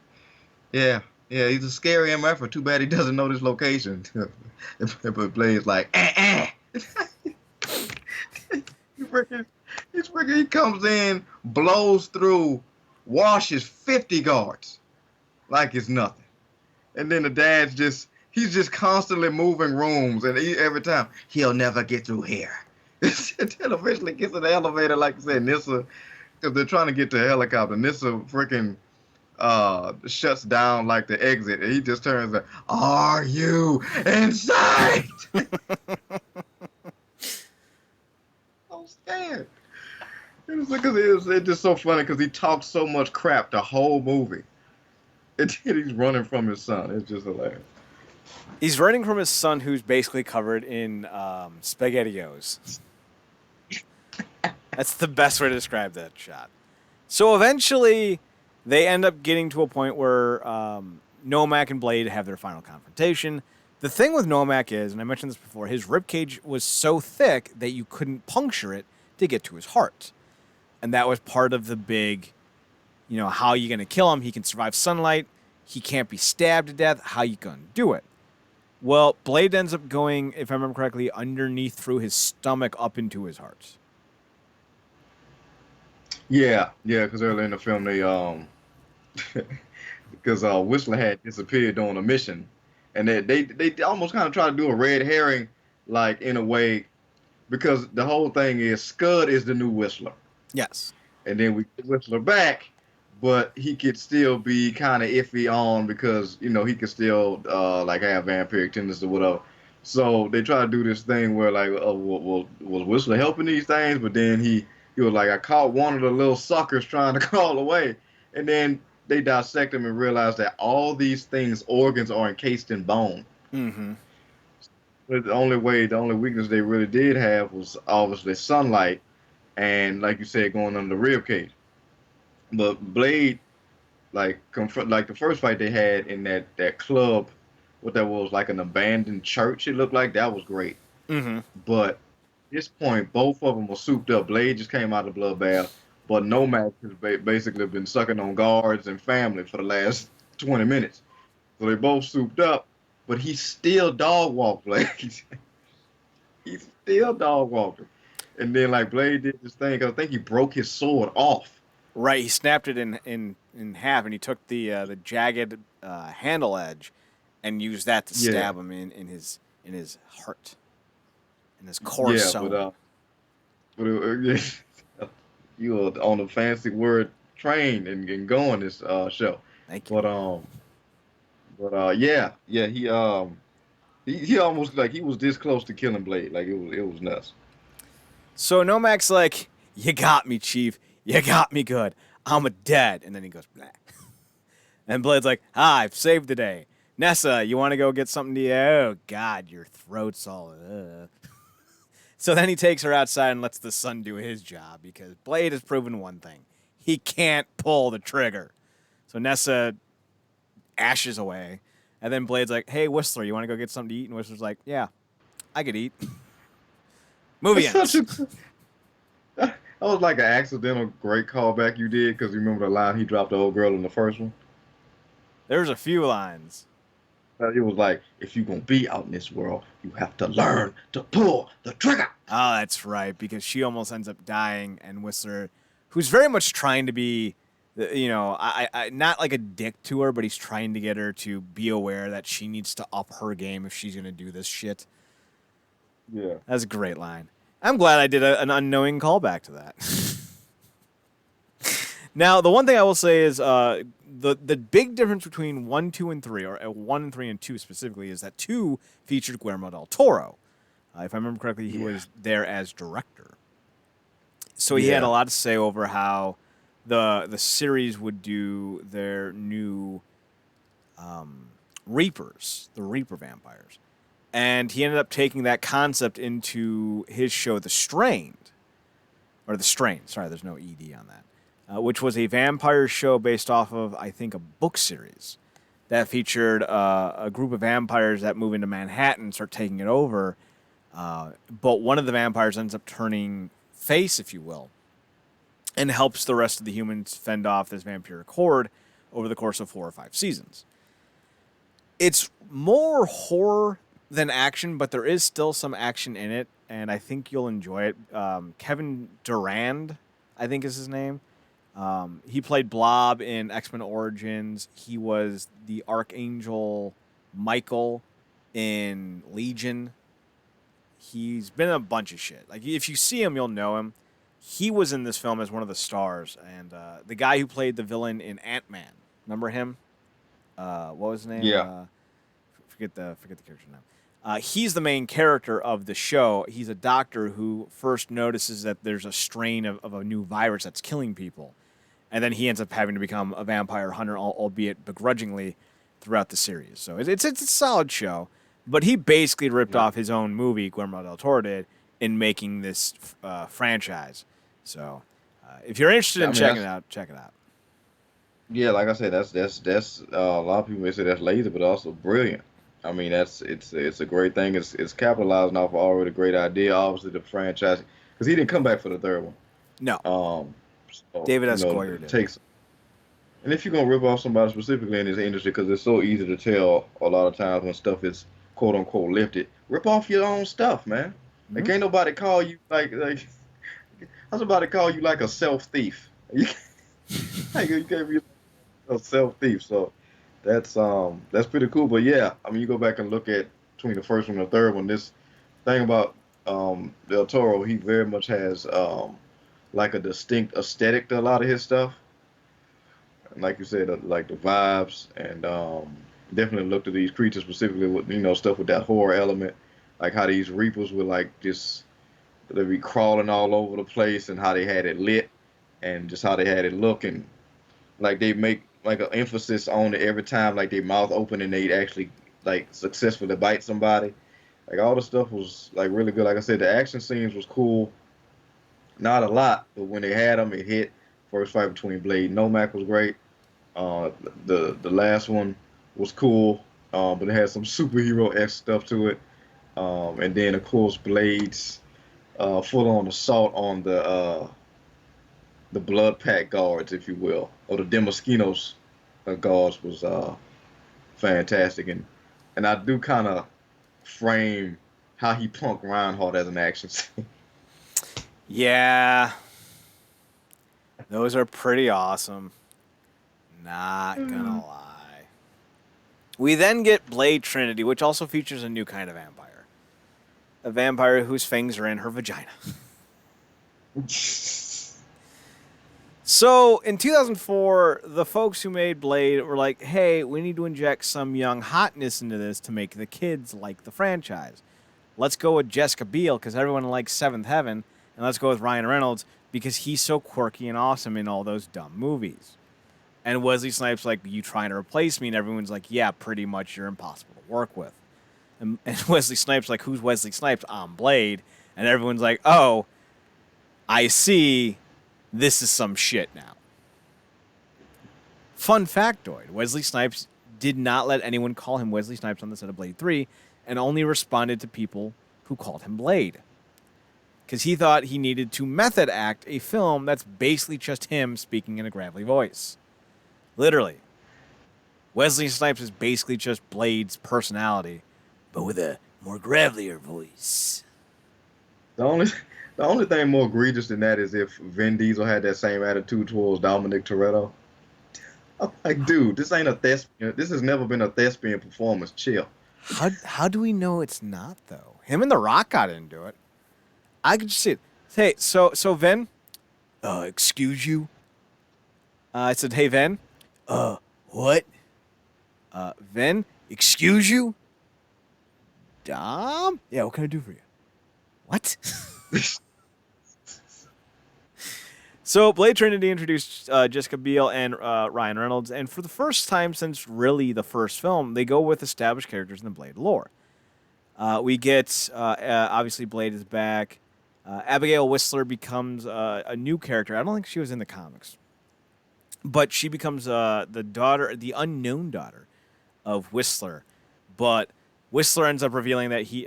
Yeah, he's a scary MF. Too bad he doesn't know this location. But Blade's like, he comes in, blows through, washes 50 guards like it's nothing. And then the dad's he's just constantly moving rooms, and every time, he'll never get through here. Until eventually gets in the elevator, like I said, Nissa, because they're trying to get to the helicopter. Nissa freaking shuts down like the exit, and he just turns like, are you inside? I'm scared. It's just so funny because he talks so much crap the whole movie. And he's running from his son. It's just hilarious. He's running from his son, who's basically covered in SpaghettiOs. That's the best way to describe that shot. So eventually, they end up getting to a point where Nomak and Blade have their final confrontation. The thing with Nomak is, and I mentioned this before, his ribcage was so thick that you couldn't puncture it to get to his heart. And that was part of the big, how are you going to kill him? He can survive sunlight. He can't be stabbed to death. How you going to do it? Well, Blade ends up going, if I remember correctly, underneath through his stomach up into his heart. Yeah, because earlier in the film, they because Whistler had disappeared during a mission, and they almost kind of try to do a red herring, like, in a way, because the whole thing is Scud is the new Whistler. Yes. And then we get Whistler back, but he could still be kind of iffy on because, he could still like have vampiric tendencies or whatever. So they try to do this thing where, like, was Whistler helping these things? But then he was like, I caught one of the little suckers trying to crawl away. And then they dissect him and realize that all these things, organs, are encased in bone. Mm-hmm. But the only weakness they really did have was obviously sunlight and, like you said, going under the rib cage. But Blade, like the first fight they had in that club, what that was, like an abandoned church, it looked like, that was great. Mm-hmm. But at this point, both of them were souped up. Blade just came out of the bloodbath, but Nomak has basically been sucking on guards and family for the last 20 minutes. So they both souped up, but he still dog walked Blade. He still dog walked him. And then, like, Blade did this thing, 'cause I think he broke his sword off. Right, he snapped it in half, and he took the jagged handle edge and used that to stab him in his heart, in his core zone. You are on the fancy word train and going this show. Thank you. But he He almost like he was this close to killing Blade. Like it was nuts. So Nomac's like, "You got me, Chief. You got me good. I'm a dead." And then he goes, "Blah." And Blade's like, I've saved the day. Nessa, you want to go get something to eat? Oh, God, your throat's all... So then he takes her outside and lets the son do his job because Blade has proven one thing. He can't pull the trigger. So Nessa ashes away. And then Blade's like, hey, Whistler, you want to go get something to eat? And Whistler's like, yeah, I could eat. Movie ends. That was like an accidental great callback you did because you remember the line he dropped the old girl in the first one? There's a few lines. It was like, if you're going to be out in this world, you have to learn to pull the trigger. Oh, that's right, because she almost ends up dying, and Whistler, who's very much trying to be, I not like a dick to her, but he's trying to get her to be aware that she needs to up her game if she's going to do this shit. Yeah. That's a great line. I'm glad I did an unknowing callback to that. Now, the one thing I will say is the big difference between 1, 2, and 3, or 1 and 3 and 2 specifically, is that 2 featured Guillermo del Toro. If I remember correctly, he was there as director. So he had a lot to say over how the series would do their new Reapers, the Reaper vampires. And he ended up taking that concept into his show, The Strained. Or The Strained, sorry, there's no ED on that. Which was a vampire show based off of, I think, a book series that featured a group of vampires that move into Manhattan and start taking it over. But one of the vampires ends up turning face, if you will, and helps the rest of the humans fend off this vampiric horde over the course of 4 or 5 seasons. It's more horror than action, but there is still some action in it, and I think you'll enjoy it. Kevin Durand, I think is his name. He played Blob in X-Men Origins. He was the Archangel Michael in Legion. He's been in a bunch of shit. Like, if you see him, you'll know him. He was in this film as one of the stars. And the guy who played the villain in Ant-Man, remember him? What was his name? Yeah. Forget the character's name. He's the main character of the show. He's a doctor who first notices that there's a strain of a new virus that's killing people. And then he ends up having to become a vampire hunter, albeit begrudgingly, throughout the series. So it's a solid show. But he basically ripped off his own movie, Guillermo del Toro did, in making this franchise. So if you're interested in checking it out, check it out. Yeah, like I said, that's a lot of people may say that's lazy, but also brilliant. I mean, it's a great thing. It's capitalizing off of already a great idea. Obviously, the franchise, because he didn't come back for the third one. No. So, David S. Goyer did. And if you're gonna rip off somebody specifically in this industry, because it's so easy to tell a lot of times when stuff is quote unquote lifted, rip off your own stuff, man. Mm-hmm. Like ain't nobody call you like how's somebody call you like a self thief? You can't be a self thief. So that's pretty cool. But yeah, I mean, you go back and look at between the first one and the third one. This thing about Del Toro, he very much has like a distinct aesthetic to a lot of his stuff. Like you said, like the vibes, and definitely looked at these creatures specifically with stuff with that horror element, like how these Reapers were like just they'd be crawling all over the place, and how they had it lit, and just how they had it looking, like they make like an emphasis on it every time, like their mouth open and they'd actually like successfully bite somebody. Like all the stuff was like really good. Like I said, the action scenes was cool. Not a lot, but when they had them, it hit. First fight between Blade and Nomak was great. The last one was cool, but it had some superhero-esque stuff to it. And then of course Blade's full-on assault on the Blood Pack guards, if you will, or the Demoskinos guards was fantastic. And I do kind of frame how he punked Reinhardt as an action scene. Yeah. Those are pretty awesome. Not gonna lie. We then get Blade Trinity, which also features a new kind of vampire. A vampire whose fangs are in her vagina. So in 2004, the folks who made Blade were like, hey, we need to inject some young hotness into this to make the kids like the franchise. Let's go with Jessica Biel because everyone likes Seventh Heaven, and let's go with Ryan Reynolds because he's so quirky and awesome in all those dumb movies. And Wesley Snipes like, you trying to replace me? And everyone's like, yeah, pretty much you're impossible to work with. And Wesley Snipes like, who's Wesley Snipes? I'm Blade. And everyone's like, oh, I see. This is some shit now. Fun factoid, Wesley Snipes did not let anyone call him Wesley Snipes on the set of Blade 3 and only responded to people who called him Blade. Because he thought he needed to method act a film that's basically just him speaking in a gravelly voice. Literally. Wesley Snipes is basically just Blade's personality, but with a more gravelier voice. The only thing more egregious than that is if Vin Diesel had that same attitude towards Dominic Toretto. I'm like, dude, this ain't a thespian. This has never been a thespian performance. Chill. How do we know it's not, though? Him and The Rock got into it. I could just see it. Hey, so Vin? Excuse you? I said, hey, Vin? What? Vin? Excuse you? Dom? Yeah, what can I do for you? What? So Blade Trinity introduced Jessica Biel and Ryan Reynolds, and for the first time since really the first film, they go with established characters in the Blade lore. We get, obviously, Blade is back. Abigail Whistler becomes a new character. I don't think she was in the comics. But she becomes the unknown daughter of Whistler. But Whistler ends up revealing that she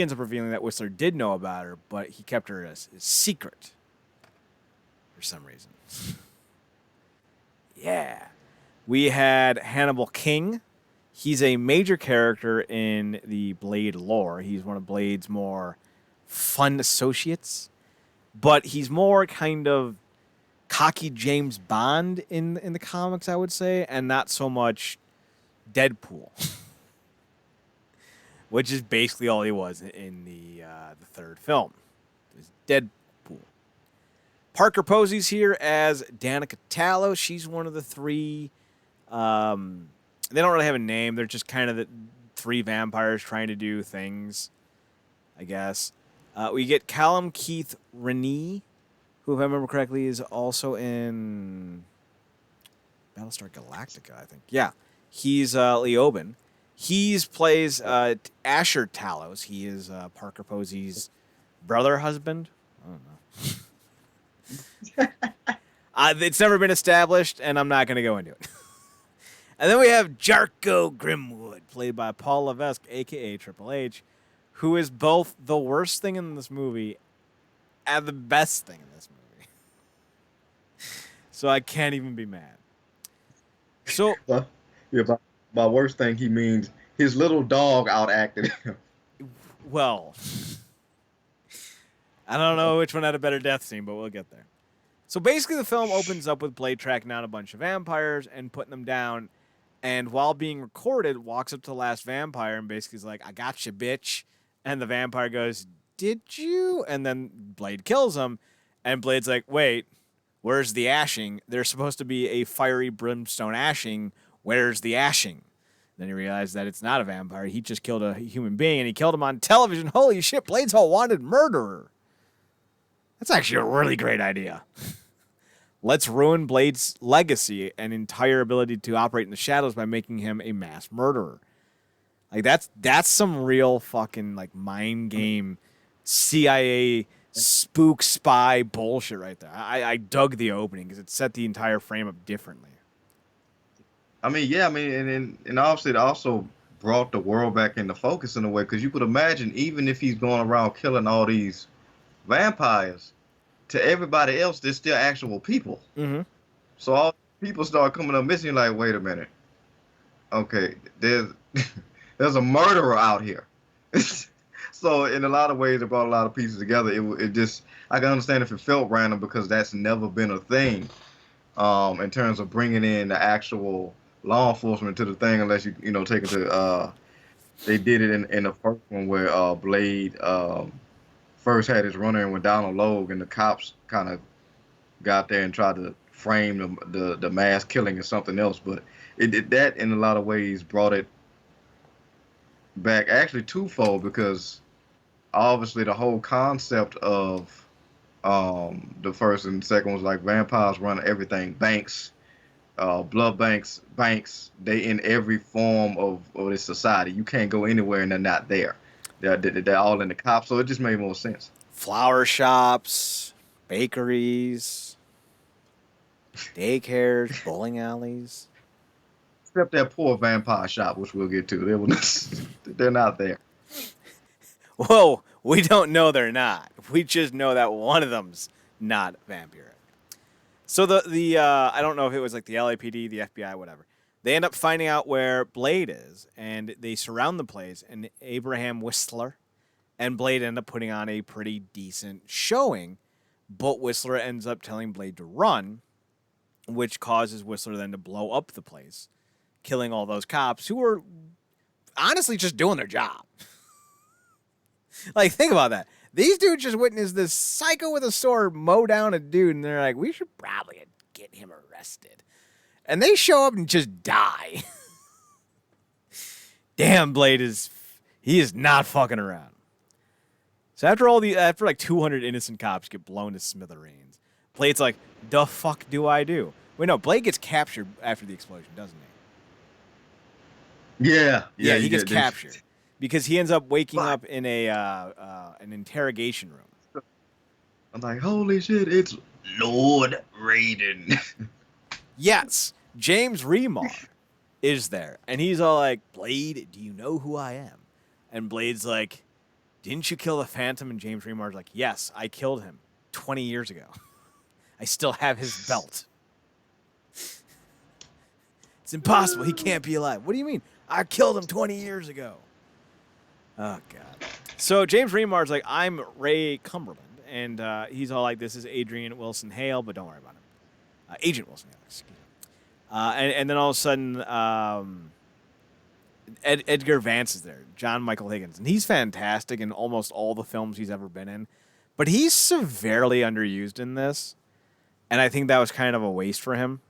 ends up revealing that Whistler did know about her, but he kept her as a secret. For some reason. Yeah. We had Hannibal King. He's a major character in the Blade lore. He's one of Blade's more fun associates. But he's more kind of cocky James Bond in the comics, I would say, and not so much Deadpool. Which is basically all he was in the third film. It was Deadpool. Parker Posey's here as Danica Talos. She's one of the three. They don't really have a name. They're just kind of the three vampires trying to do things, I guess. We get Callum Keith Renee, who, if I remember correctly, is also in Battlestar Galactica, I think. Yeah. He's Leoben. He plays Asher Talos. He is Parker Posey's brother, husband. I don't know. It's never been established, and I'm not going to go into it. And then we have Jarko Grimwood, played by Paul Levesque, a.k.a. Triple H, who is both the worst thing in this movie and the best thing in this movie. So I can't even be mad. So, by worst thing, he means his little dog outacted him. Well, I don't know which one had a better death scene, but we'll get there. So basically the film opens up with Blade tracking down a bunch of vampires and putting them down, and while being recorded, walks up to the last vampire and basically is like, I got you, bitch. And the vampire goes, did you? And then Blade kills him, and Blade's like, wait, where's the ashing? There's supposed to be a fiery brimstone ashing. Where's the ashing? Then he realized that it's not a vampire. He just killed a human being, and he killed him on television. Holy shit, Blade's a wanted murderer. That's actually a really great idea. Let's ruin Blade's legacy and entire ability to operate in the shadows by making him a mass murderer. Like that's some real fucking like mind game CIA spook spy bullshit right there. I dug the opening because it set the entire frame up differently. I mean, yeah, and obviously it also brought the world back into focus in a way, because you could imagine, even if he's going around killing all these vampires, to everybody else, they're still actual people. Mm-hmm. So all people start coming up missing. You're like, wait a minute. Okay, there's a murderer out here. So in a lot of ways, it brought a lot of pieces together. It just, I can understand if it felt random, because that's never been a thing in terms of bringing in the actual law enforcement to the thing, unless you take it to they did it in the first one where Blade first had his run-in with Donal Louge, and the cops kind of got there and tried to frame the mass killing as something else. But that in a lot of ways brought it back actually twofold, because obviously the whole concept of the first and second was like vampires run everything, banks, blood banks. They in every form of this society. You can't go anywhere and they're not there. They're all in the cops, so it just made more sense. Flower shops, bakeries, daycares, bowling alleys. Except that poor vampire shop, which we'll get to. They're not there. Whoa, we don't know they're not. We just know that one of them's not vampiric. So the I don't know if it was like the LAPD, the FBI, whatever. They end up finding out where Blade is, and they surround the place, and Abraham Whistler and Blade end up putting on a pretty decent showing, but Whistler ends up telling Blade to run, which causes Whistler then to blow up the place, killing all those cops who were honestly just doing their job. Like, think about that. These dudes just witnessed this psycho with a sword mow down a dude, and they're like, we should probably get him arrested. And they show up and just die. Damn, Blade is not fucking around. So after like 200 innocent cops get blown to smithereens, Blade's like, the fuck do I do? Wait, no, Blade gets captured after the explosion, doesn't he? Yeah, he gets captured because he ends up waking up in an interrogation room. I'm like, holy shit, it's Lord Raiden. Yes, James Remar is there, and he's all like, Blade, do you know who I am? And Blade's like, didn't you kill the Phantom? And James Remar's like, yes, I killed him 20 years ago. I still have his belt. It's impossible. He can't be alive. What do you mean? I killed him 20 years ago. Oh, God. So James Remar's like, I'm Ray Cumberland. And he's all like, this is Adrian Wilson Hale, but don't worry about him. Agent Wilson Hale, excuse me. And then all of a sudden, Edgar Vance is there, John Michael Higgins. And he's fantastic in almost all the films he's ever been in. But he's severely underused in this. And I think that was kind of a waste for him.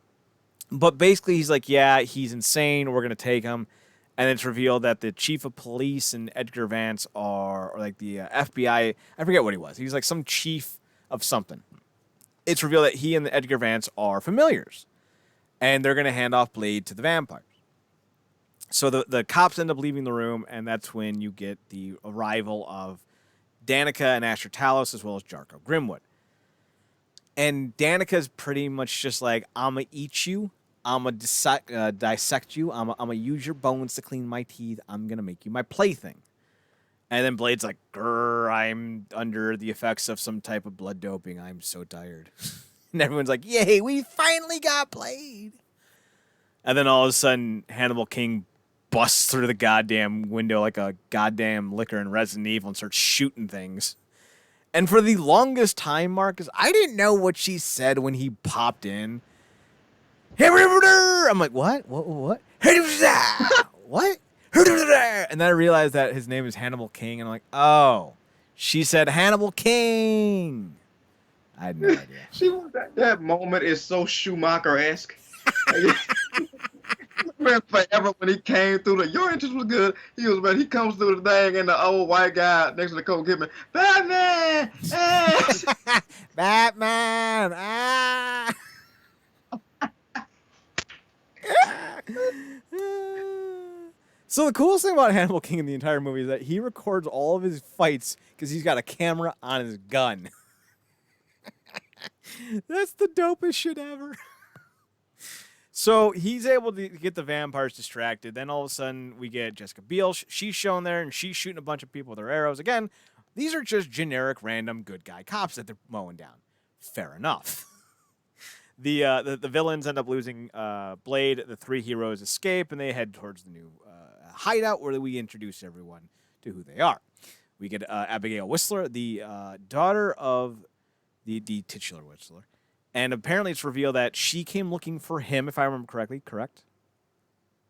But basically, he's like, yeah, he's insane. We're going to take him. And it's revealed that the chief of police and Edgar Vance or like the FBI, I forget what he was. He's like some chief of something. It's revealed that he and Edgar Vance are familiars. And they're going to hand off Blade to the vampires. So the cops end up leaving the room, and that's when you get the arrival of Danica and Asher Talos, as well as Jarko Grimwood. And Danica's pretty much just like, I'm going to eat you. I'm going to dissect you. I'm going to use your bones to clean my teeth. I'm going to make you my plaything. And then Blade's like, grr, I'm under the effects of some type of blood doping. I'm so tired. And everyone's like, yay, we finally got Blade. And then all of a sudden, Hannibal King busts through the goddamn window like a goddamn liquor in Resident Evil and starts shooting things. And for the longest time, Marcus, I didn't know what she said when he popped in. I'm like, what? What? What? And then I realized that his name is Hannibal King, and I'm like, oh, she said Hannibal King. I had no idea. That moment is so Schumacher-esque. Forever when he came through your interest was good. He comes through the thing and the old white guy next to the coat giving Batman. Batman. Ah. So the coolest thing about Hannibal King in the entire movie is that he records all of his fights because he's got a camera on his gun. That's the dopest shit ever. So he's able to get the vampires distracted. Then all of a sudden we get Jessica Biel. She's shown there, and she's shooting a bunch of people with her arrows. Again, these are just generic, random good guy cops that they're mowing down. Fair enough. The villains end up losing Blade. The three heroes escape, and they head towards the new hideout where we introduce everyone to who they are. We get Abigail Whistler, the daughter of the titular Whistler. And apparently it's revealed that she came looking for him, if I remember correctly, correct?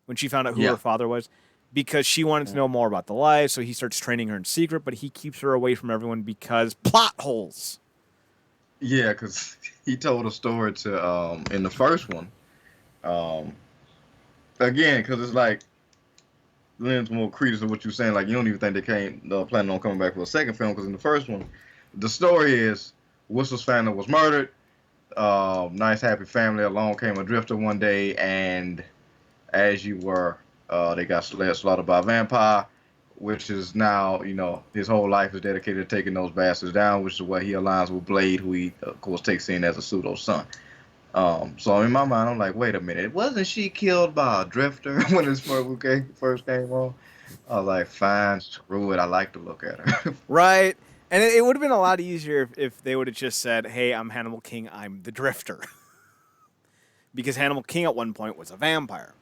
When she found out who her father was. Because she wanted to know more about the life, so he starts training her in secret, but he keeps her away from everyone because plot holes. Yeah, because he told a story to in the first one. Um, again, because it's like lends more credence to what you're saying. Like you don't even think they came planning on coming back for a second film because in the first one, the story is Whistler's family was murdered. Nice happy family. Along came a drifter one day, and as you were, they got slaughtered by a vampire, which is now his whole life is dedicated to taking those bastards down, which is why he aligns with Blade, who he of course takes in as a pseudo son. So in my mind, I'm like, wait a minute, wasn't she killed by a drifter when this first came on? I was like, fine, screw it. I like to look at her. Right. And it would have been a lot easier if they would have just said, hey, I'm Hannibal King, I'm the Drifter. Because Hannibal King at one point was a vampire.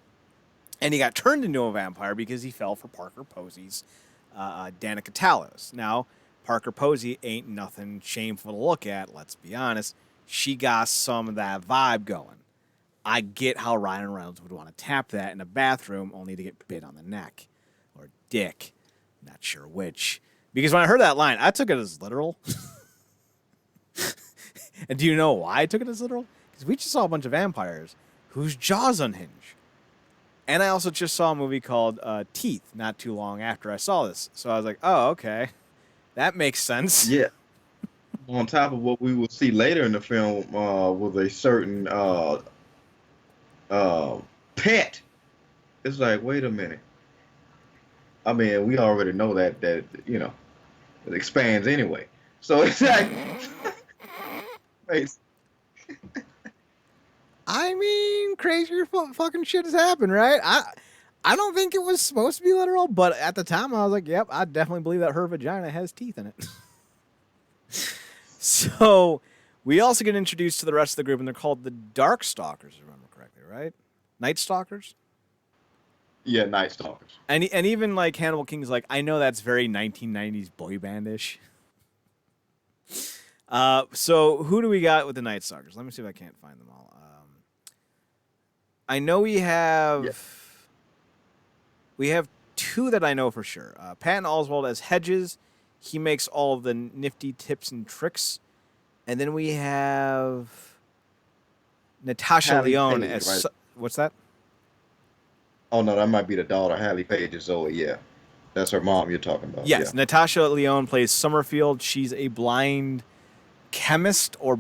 And he got turned into a vampire because he fell for Parker Posey's Danica Talos. Now, Parker Posey ain't nothing shameful to look at, let's be honest. She got some of that vibe going. I get how Ryan Reynolds would want to tap that in a bathroom only to get bit on the neck. Or dick. Not sure which. Because when I heard that line, I took it as literal. And do you know why I took it as literal? Because we just saw a bunch of vampires whose jaws unhinge. And I also just saw a movie called Teeth not too long after I saw this. So I was like, oh, okay. That makes sense. Yeah. On top of what we will see later in the film, with a certain pet, it's like, wait a minute. I mean, we already know that it expands anyway. So it's like, I mean, crazier fucking shit has happened, right? I don't think it was supposed to be literal, but at the time I was like, yep, I definitely believe that her vagina has teeth in it. So we also get introduced to the rest of the group, and they're called the Darkstalkers, if I remember correctly, right? Nightstalkers? yeah, Nightstalkers. And even like Hannibal King's like, I know that's very 1990s boy bandish. So who do we got with the Nightstalkers? Let me see if I can't find them all. I know we have two that I know for sure. Patton Oswalt as Hedges. He makes all the nifty tips and tricks. And then we have Natasha Hallie Leone Page, as right? what's that? Oh no, that might be the daughter, Hallie Page is Zoe. Yeah, that's her mom you're talking about. Yes, Yeah. Natasha Leone plays Summerfield. She's a blind chemist or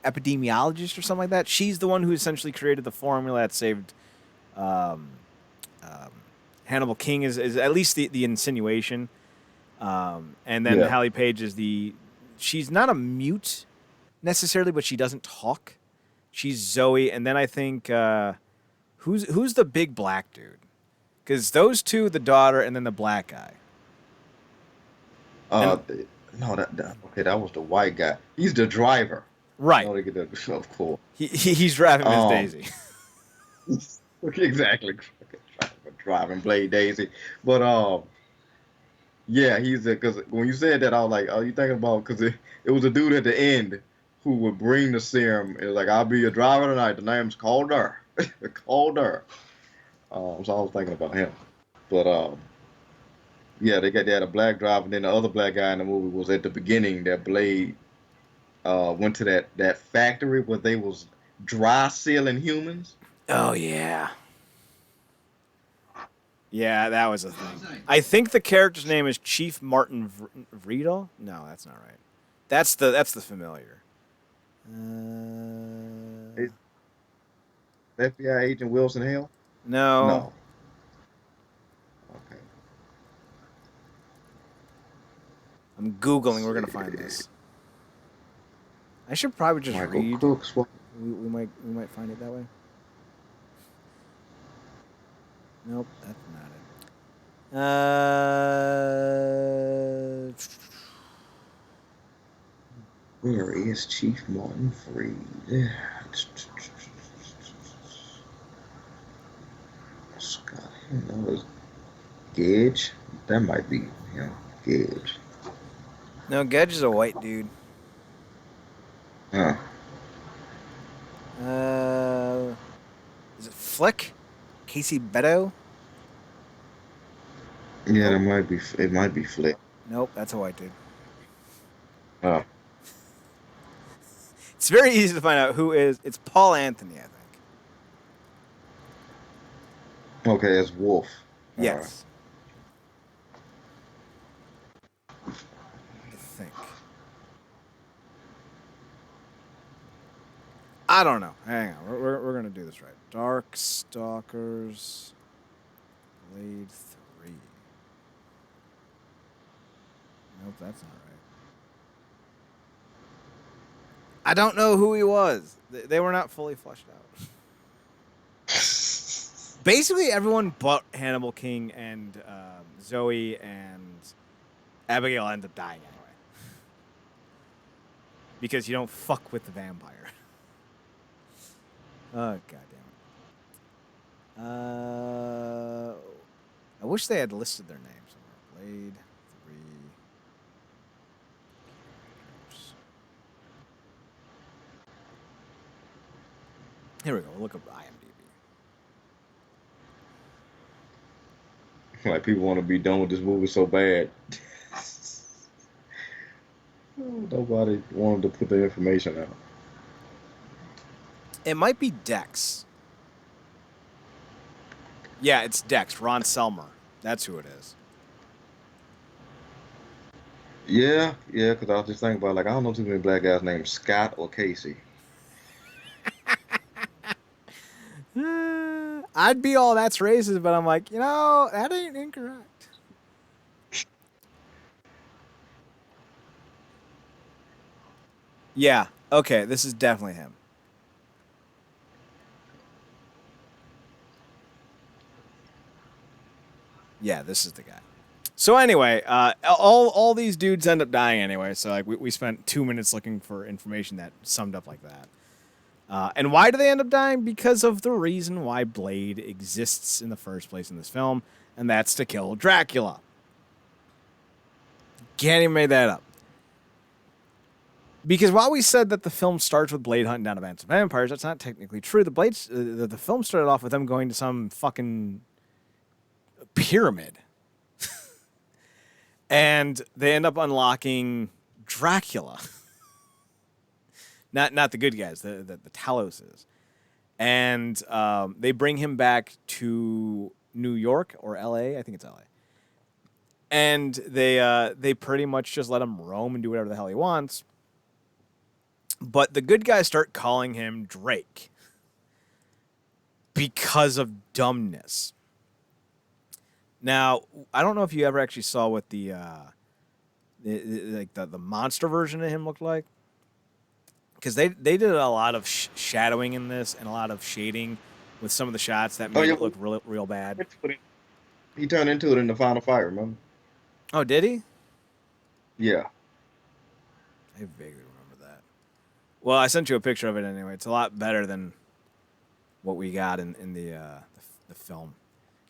epidemiologist or something like that. She's the one who essentially created the formula that saved Hannibal King is at least the insinuation. And then Yeah. Hallie Page is she's not a mute necessarily, but she doesn't talk. She's Zoe. And then I think, who's the big black dude? Because those two, the daughter and then the black guy. No, okay, that was the white guy. He's the driver. Right. No, they get the of course. He's driving Miss Daisy. Exactly. Driving Blade Daisy. But yeah, because when you said that, I was like, "Oh, you thinking about?" Because it was a dude at the end who would bring the serum. It was like, "I'll be your driver tonight." The name's Calder. Calder. So I was thinking about him. But yeah, they had a black driver, and then the other black guy in the movie was at the beginning that Blade went to that factory where they was dry sealing humans. Oh yeah. Yeah, that was a thing. I think the character's name is Chief Martin Vriedel. No, that's not right. That's the familiar. FBI agent Wilson Hale? No. No. Okay. I'm Googling. We're gonna find this. I should probably just Michael read. Crooks. We might find it that way. Nope, that's not it. Where is Chief Martin Freed? Scott Hannah. Gage? That might be him. Gage. No, Gedge is a white dude. Huh. Is it Flick? Casey Beto? Yeah, it might be Flick. Nope, that's a white dude. Oh. It's very easy to find out who is. It's Paul Anthony, I think. Okay, it's Wolf. Yes. I think. I don't know. Hang on. We're going to do this right. Darkstalkers Blade 3. Nope, that's not right. I don't know who he was. They were not fully fleshed out. Basically, everyone but Hannibal King and Zoe and Abigail end up dying anyway. Because you don't fuck with the vampire. Oh, goddamn it. I wish they had listed their names somewhere. Blade 3. Here we go. We'll look up IMDb. Like, people want to be done with this movie so bad. Nobody wanted to put the information out. It might be Dex. Yeah, it's Dex. Ron Selmer. That's who it is. Yeah, because I was just thinking about, like, I don't know too many black guys named Scott or Casey. I'd be all that's racist, but I'm like, that ain't incorrect. Yeah, okay, this is definitely him. Yeah, this is the guy. So anyway, all these dudes end up dying anyway. So like we spent 2 minutes looking for information that summed up like that. And why do they end up dying? Because of the reason why Blade exists in the first place in this film, and that's to kill Dracula. Can't even make that up. Because while we said that the film starts with Blade hunting down a band of vampires, that's not technically true. The film started off with them going to some fucking pyramid. And they end up unlocking Dracula. Not the good guys, the Taloses. And they bring him back to New York or L.A. I think it's L.A. And they pretty much just let him roam and do whatever the hell he wants. But the good guys start calling him Drake because of dumbness. Now, I don't know if you ever actually saw what the monster version of him looked like. Because they did a lot of shadowing in this and a lot of shading with some of the shots that made it look real bad. He turned into it in the final fight, remember? Oh, did he? Yeah. I vaguely remember that. Well, I sent you a picture of it anyway. It's a lot better than what we got in the film.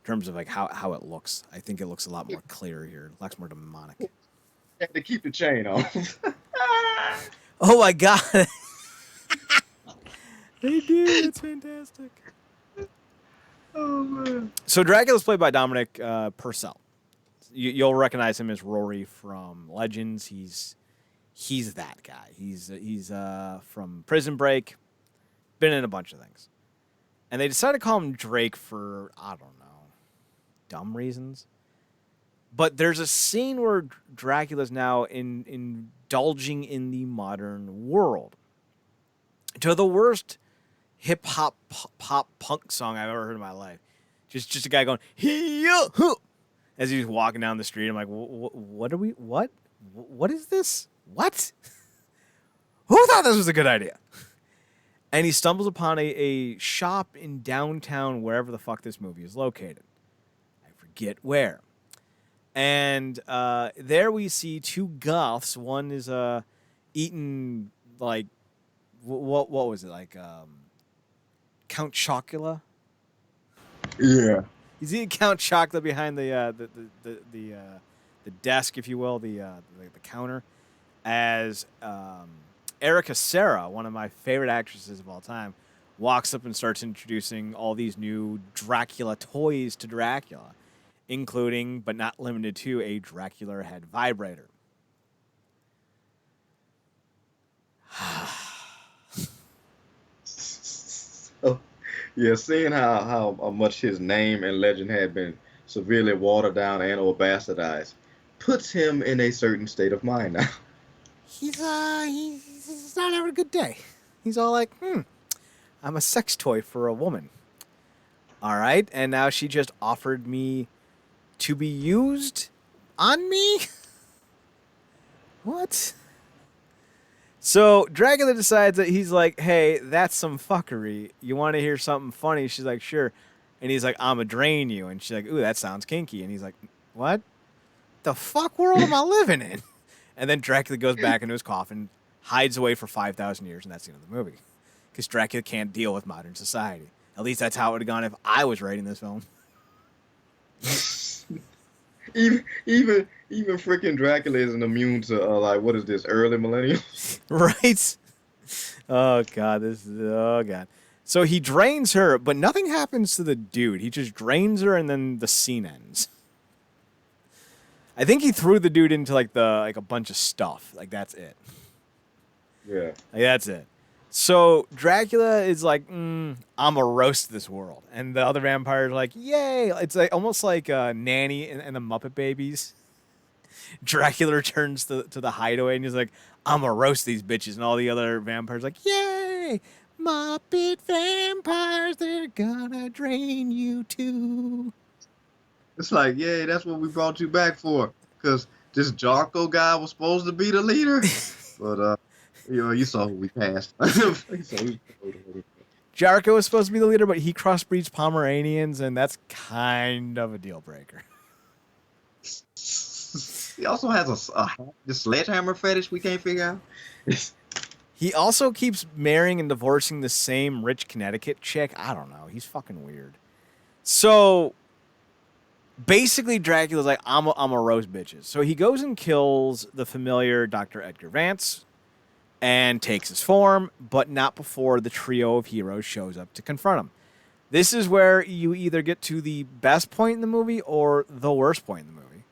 In terms of like how it looks. I think it looks a lot more clear here. It looks more demonic. Had to keep the chain on. Oh my god. They did. It's fantastic. Oh man. So Dracula's played by Dominic Purcell. You'll recognize him as Rory from Legends. He's that guy. He's from Prison Break. Been in a bunch of things. And they decided to call him Drake for, I don't know, dumb reasons. But there's a scene where Dracula's now indulging in the modern world. To the worst hip-hop pop punk song I've ever heard in my life. Just a guy going, hee-yo-hoo, as he's walking down the street. I'm like, what is this? What? Who thought this was a good idea? And he stumbles upon a shop in downtown, wherever the fuck this movie is located. I forget where. And there we see two goths. One is eating, like, what was it? Like, Count Chocula? Yeah. He's eating Count Chocula behind the desk, if you will, the counter, as Erica Serra, one of my favorite actresses of all time, walks up and starts introducing all these new Dracula toys to Dracula, including, but not limited to, a Dracula head vibrator. Yeah, seeing how much his name and legend had been severely watered down and or bastardized puts him in a certain state of mind now. He's not having a good day. He's all like, I'm a sex toy for a woman. All right, and now she just offered me to be used on me? What? So Dracula decides that he's like, hey, that's some fuckery. You want to hear something funny? She's like, sure. And he's like, I'ma drain you. And she's like, ooh, that sounds kinky. And he's like, what? The fuck world am I living in? And then Dracula goes back into his coffin, hides away for 5,000 years, and that's the end of the movie. Because Dracula can't deal with modern society. At least that's how it would have gone if I was writing this film. Even freaking Dracula isn't immune to like what is this early millennials? Right? Oh god, oh god. So he drains her, but nothing happens to the dude. He just drains her, and then the scene ends. I think he threw the dude into like a bunch of stuff. Like that's it. Yeah. Like that's it. So Dracula is like, I'ma roast this world, and the other vampires are like, yay! It's like almost like Nanny and the Muppet Babies. Dracula returns to the hideaway, and he's like, I'ma roast these bitches, and all the other vampires are like, yay! Muppet vampires, they're gonna drain you too. It's like, yeah, that's what we brought you back for, because this Jarko guy was supposed to be the leader, but you saw who we passed. Jarko was supposed to be the leader, but he crossbreeds Pomeranians, and that's kind of a deal breaker. He also has a sledgehammer fetish we can't figure out. He also keeps marrying and divorcing the same rich Connecticut chick. I don't know. He's fucking weird. So basically, Dracula's like, I'm a roast bitches. So he goes and kills the familiar Dr. Edgar Vance and takes his form, but not before the trio of heroes shows up to confront him. This is where you either get to the best point in the movie or the worst point in the movie.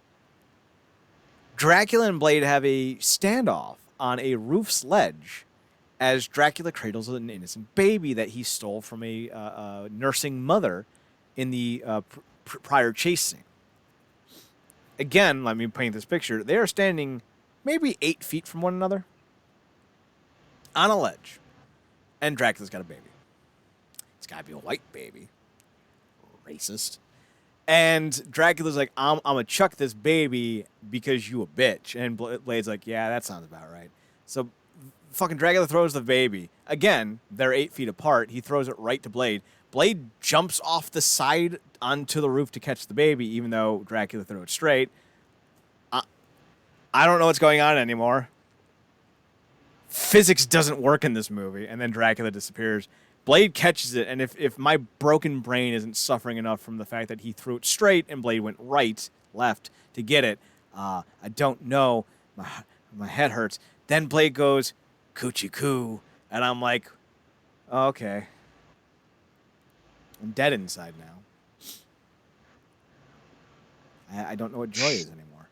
Dracula and Blade have a standoff on a roof ledge as Dracula cradles an innocent baby that he stole from a nursing mother in the prior chase scene. Again, let me paint this picture. They are standing maybe 8 feet from one another on a ledge, and Dracula's got a baby. It's got to be a white baby. Racist. And Dracula's like, I'm going to chuck this baby because you a bitch. And Blade's like, yeah, that sounds about right. So fucking Dracula throws the baby. Again, they're 8 feet apart. He throws it right to Blade. Blade jumps off the side onto the roof to catch the baby, even though Dracula threw it straight. I don't know what's going on anymore. Physics doesn't work in this movie, and then Dracula disappears. Blade catches it, and if my broken brain isn't suffering enough from the fact that he threw it straight and Blade went left to get it, I don't know. My head hurts. Then Blade goes, coochie coo, and I'm like, oh, okay. I'm dead inside now. I don't know what joy is anymore.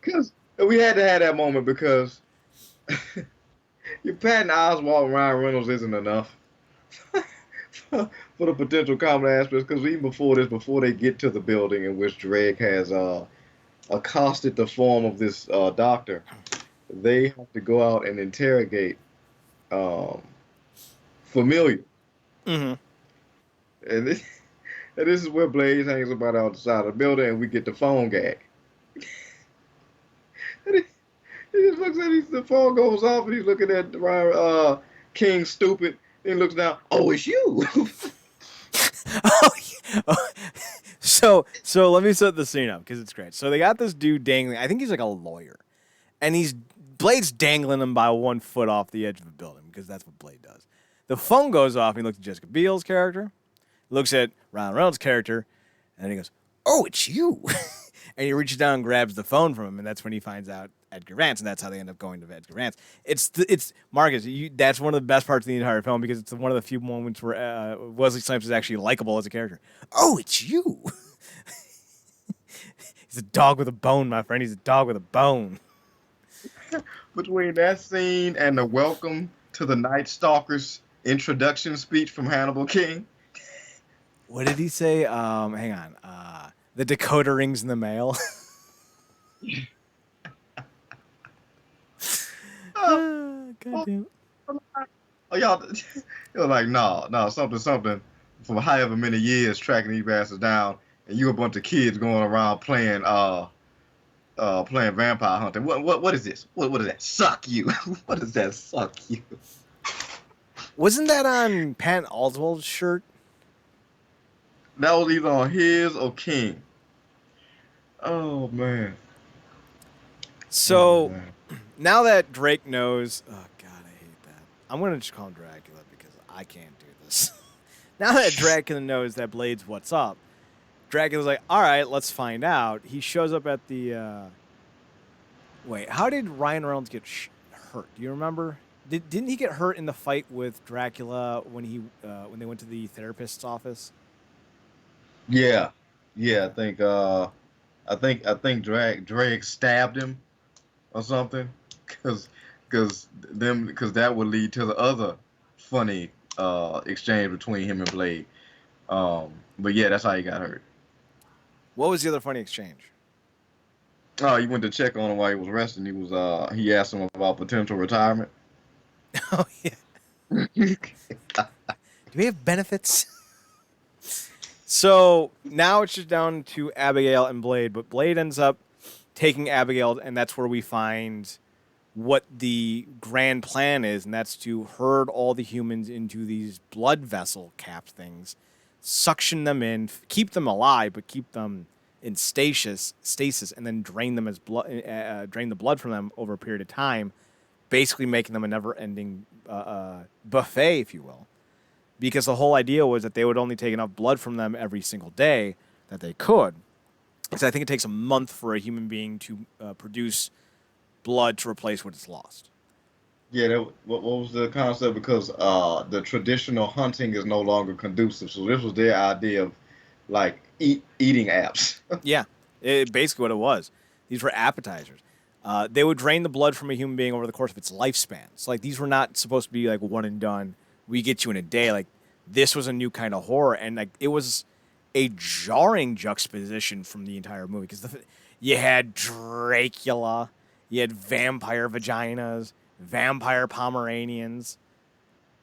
Because we had to have that moment because your Patton Oswalt and Ryan Reynolds isn't enough for the potential comedy aspects. Because even before this, before they get to the building in which Drake has accosted the form of this doctor, they have to go out and interrogate Familiar. Mm-hmm. And this is where Blaze hangs about outside of the building, and we get the phone gag. And he just looks at the phone goes off, and he's looking at King stupid. Then he looks down. Oh, it's you. So let me set the scene up because it's great. So they got this dude dangling. I think he's like a lawyer, and Blade's dangling him by 1 foot off the edge of the building because that's what Blade does. The phone goes off. And he looks at Jessica Biel's character, looks at Ryan Reynolds' character, and then he goes, "Oh, it's you." And he reaches down and grabs the phone from him, and that's when he finds out Edgar Vance, and that's how they end up going to Edgar Vance. It's Marcus. That's one of the best parts of the entire film because it's one of the few moments where Wesley Snipes is actually likable as a character. Oh, it's you. He's a dog with a bone, my friend. He's a dog with a bone. Between that scene and the welcome to the Nightstalkers introduction speech from Hannibal King. What did he say? Hang on. The Dakota rings in the mail. God damn. Oh, y'all, you're like, no, something for however many years tracking these bastards down, and you a bunch of kids going around playing vampire hunting. What is this? What does that suck you? What does that suck you? Wasn't that on Patton Oswalt's shirt? That was either on his or King. Oh man. So now that Drake knows, oh god, I hate that. I'm gonna just call him Dracula because I can't do this. Now that Dracula knows that Blade's what's up, Dracula's like, all right, let's find out. He shows up at the. Wait, how did Ryan Reynolds get hurt? Do you remember? Didn't he get hurt in the fight with Dracula when they went to the therapist's office? Yeah. I think Drake stabbed him or something, because that would lead to the other funny exchange between him and Blade. But yeah, that's how he got hurt. What was the other funny exchange? Oh, he went to check on him while he was resting. He asked him about potential retirement. Oh yeah. Do we have benefits? So now it's just down to Abigail and Blade, but Blade ends up taking Abigail, and that's where we find what the grand plan is, and that's to herd all the humans into these blood vessel capped things, suction them in, keep them alive, but keep them in stasis, and then drain them as drain the blood from them over a period of time, basically making them a never-ending buffet, if you will. Because the whole idea was that they would only take enough blood from them every single day that they could. Because I think it takes a month for a human being to produce blood to replace what it's lost. Yeah, what was the concept? Because the traditional hunting is no longer conducive. So this was their idea of like eating apps. Yeah, basically what it was. These were appetizers. They would drain the blood from a human being over the course of its lifespan. So like these were not supposed to be like one and done. We get you in a day. Like this was a new kind of horror, and like it was a jarring juxtaposition from the entire movie because you had Dracula, you had vampire vaginas, vampire Pomeranians,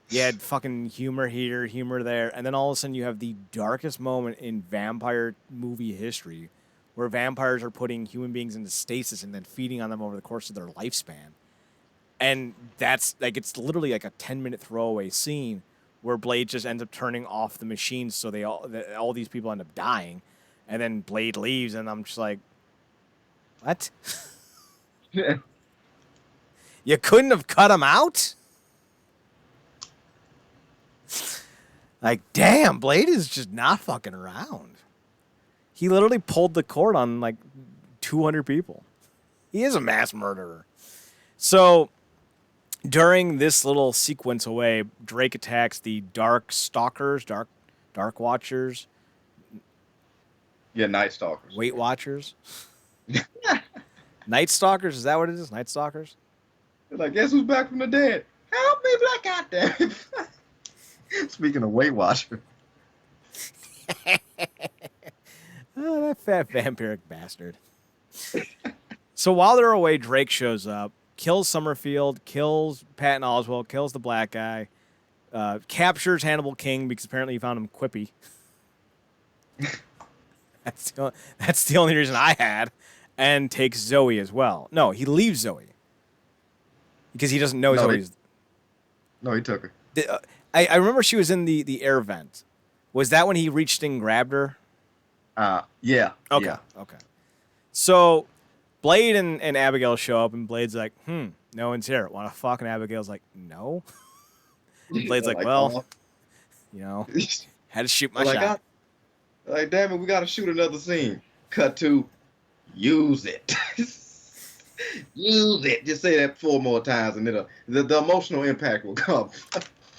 you had fucking humor here, humor there, and then all of a sudden you have the darkest moment in vampire movie history, where vampires are putting human beings into stasis and then feeding on them over the course of their lifespan. And that's like it's literally like a 10-minute throwaway scene where Blade just ends up turning off the machines, so all these people end up dying, and then Blade leaves, and I'm just like, what? You couldn't have cut him out? Like, damn, Blade is just not fucking around. He literally pulled the cord on like 200 people. He is a mass murderer. So during this little sequence away, Drake attacks the Dark Stalkers, Dark Watchers. Yeah, Nightstalkers. Weight Watchers. Nightstalkers, is that what it is? Nightstalkers? They're like, guess who's back from the dead? Help me, Black out there. Speaking of Weight Watcher. Oh, that fat vampiric bastard. So while they're away, Drake shows up, kills Summerfield, kills Patton Oswalt, kills the black guy, captures Hannibal King because apparently he found him quippy. That's the only reason I had. And takes Zoe as well. No, he leaves Zoe. Because he doesn't know Zoe's... No, he took her. I remember she was in the air vent. Was that when he reached and grabbed her? Yeah. Okay. Yeah. Okay. So Blade and Abigail show up, and Blade's like, no one's here. Want to fuck? And Abigail's like, no. Blade's like, well, had to shoot my shot. Like, damn it, we got to shoot another scene. Cut to, use it. Use it. Just say that 4 more times, and the emotional impact will come.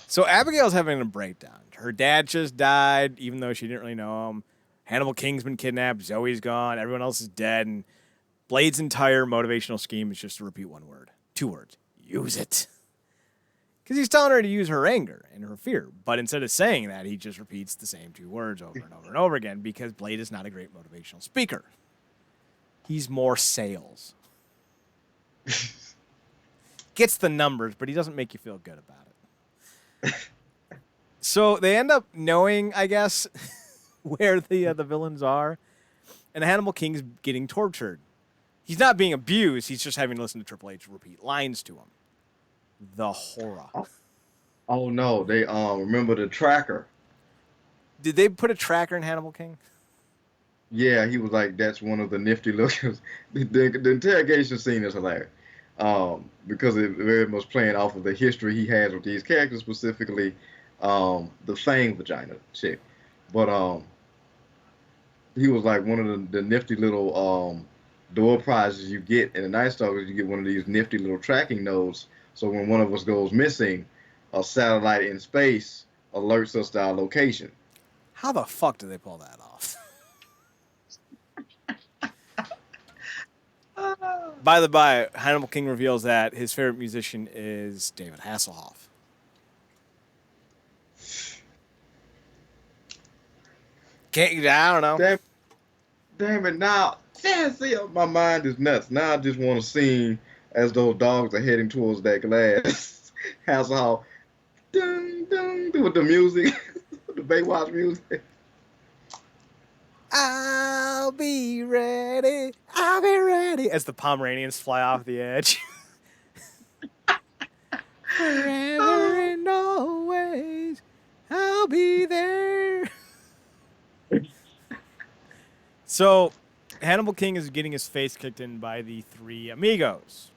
So Abigail's having a breakdown. Her dad just died, even though she didn't really know him. Hannibal King's been kidnapped. Zoe's gone. Everyone else is dead. And Blade's entire motivational scheme is just to repeat 1 word. 2 words. Use it. Because he's telling her to use her anger and her fear. But instead of saying that, he just repeats the same 2 words over and over and over again because Blade is not a great motivational speaker. He's more sales. Gets the numbers, but he doesn't make you feel good about it. So they end up knowing, I guess, where the villains are. And Hannibal King's getting tortured. He's not being abused. He's just having to listen to Triple H repeat lines to him. The horror. Oh no, they remember the tracker. Did they put a tracker in Hannibal King? Yeah, he was like, that's one of the nifty lookers. The interrogation scene is hilarious. Because it very much playing off of the history he has with these characters, specifically the Fang vagina chick. But he was like one of the nifty little door prizes you get in the Nightstalkers. You get one of these nifty little tracking nodes. So when one of us goes missing, a satellite in space alerts us to our location. How the fuck do they pull that off? By the by, Hannibal King reveals that his favorite musician is David Hasselhoff. I don't know. Damn it, now. See, my mind is nuts. Now I just want to sing as those dogs are heading towards that glass. Hasselhoff. Dun, dun, with the music. The Baywatch music. I'll be ready. I'll be ready. As the Pomeranians fly off the edge. Forever and always, I'll be there. So, Hannibal King is getting his face kicked in by the 3 amigos.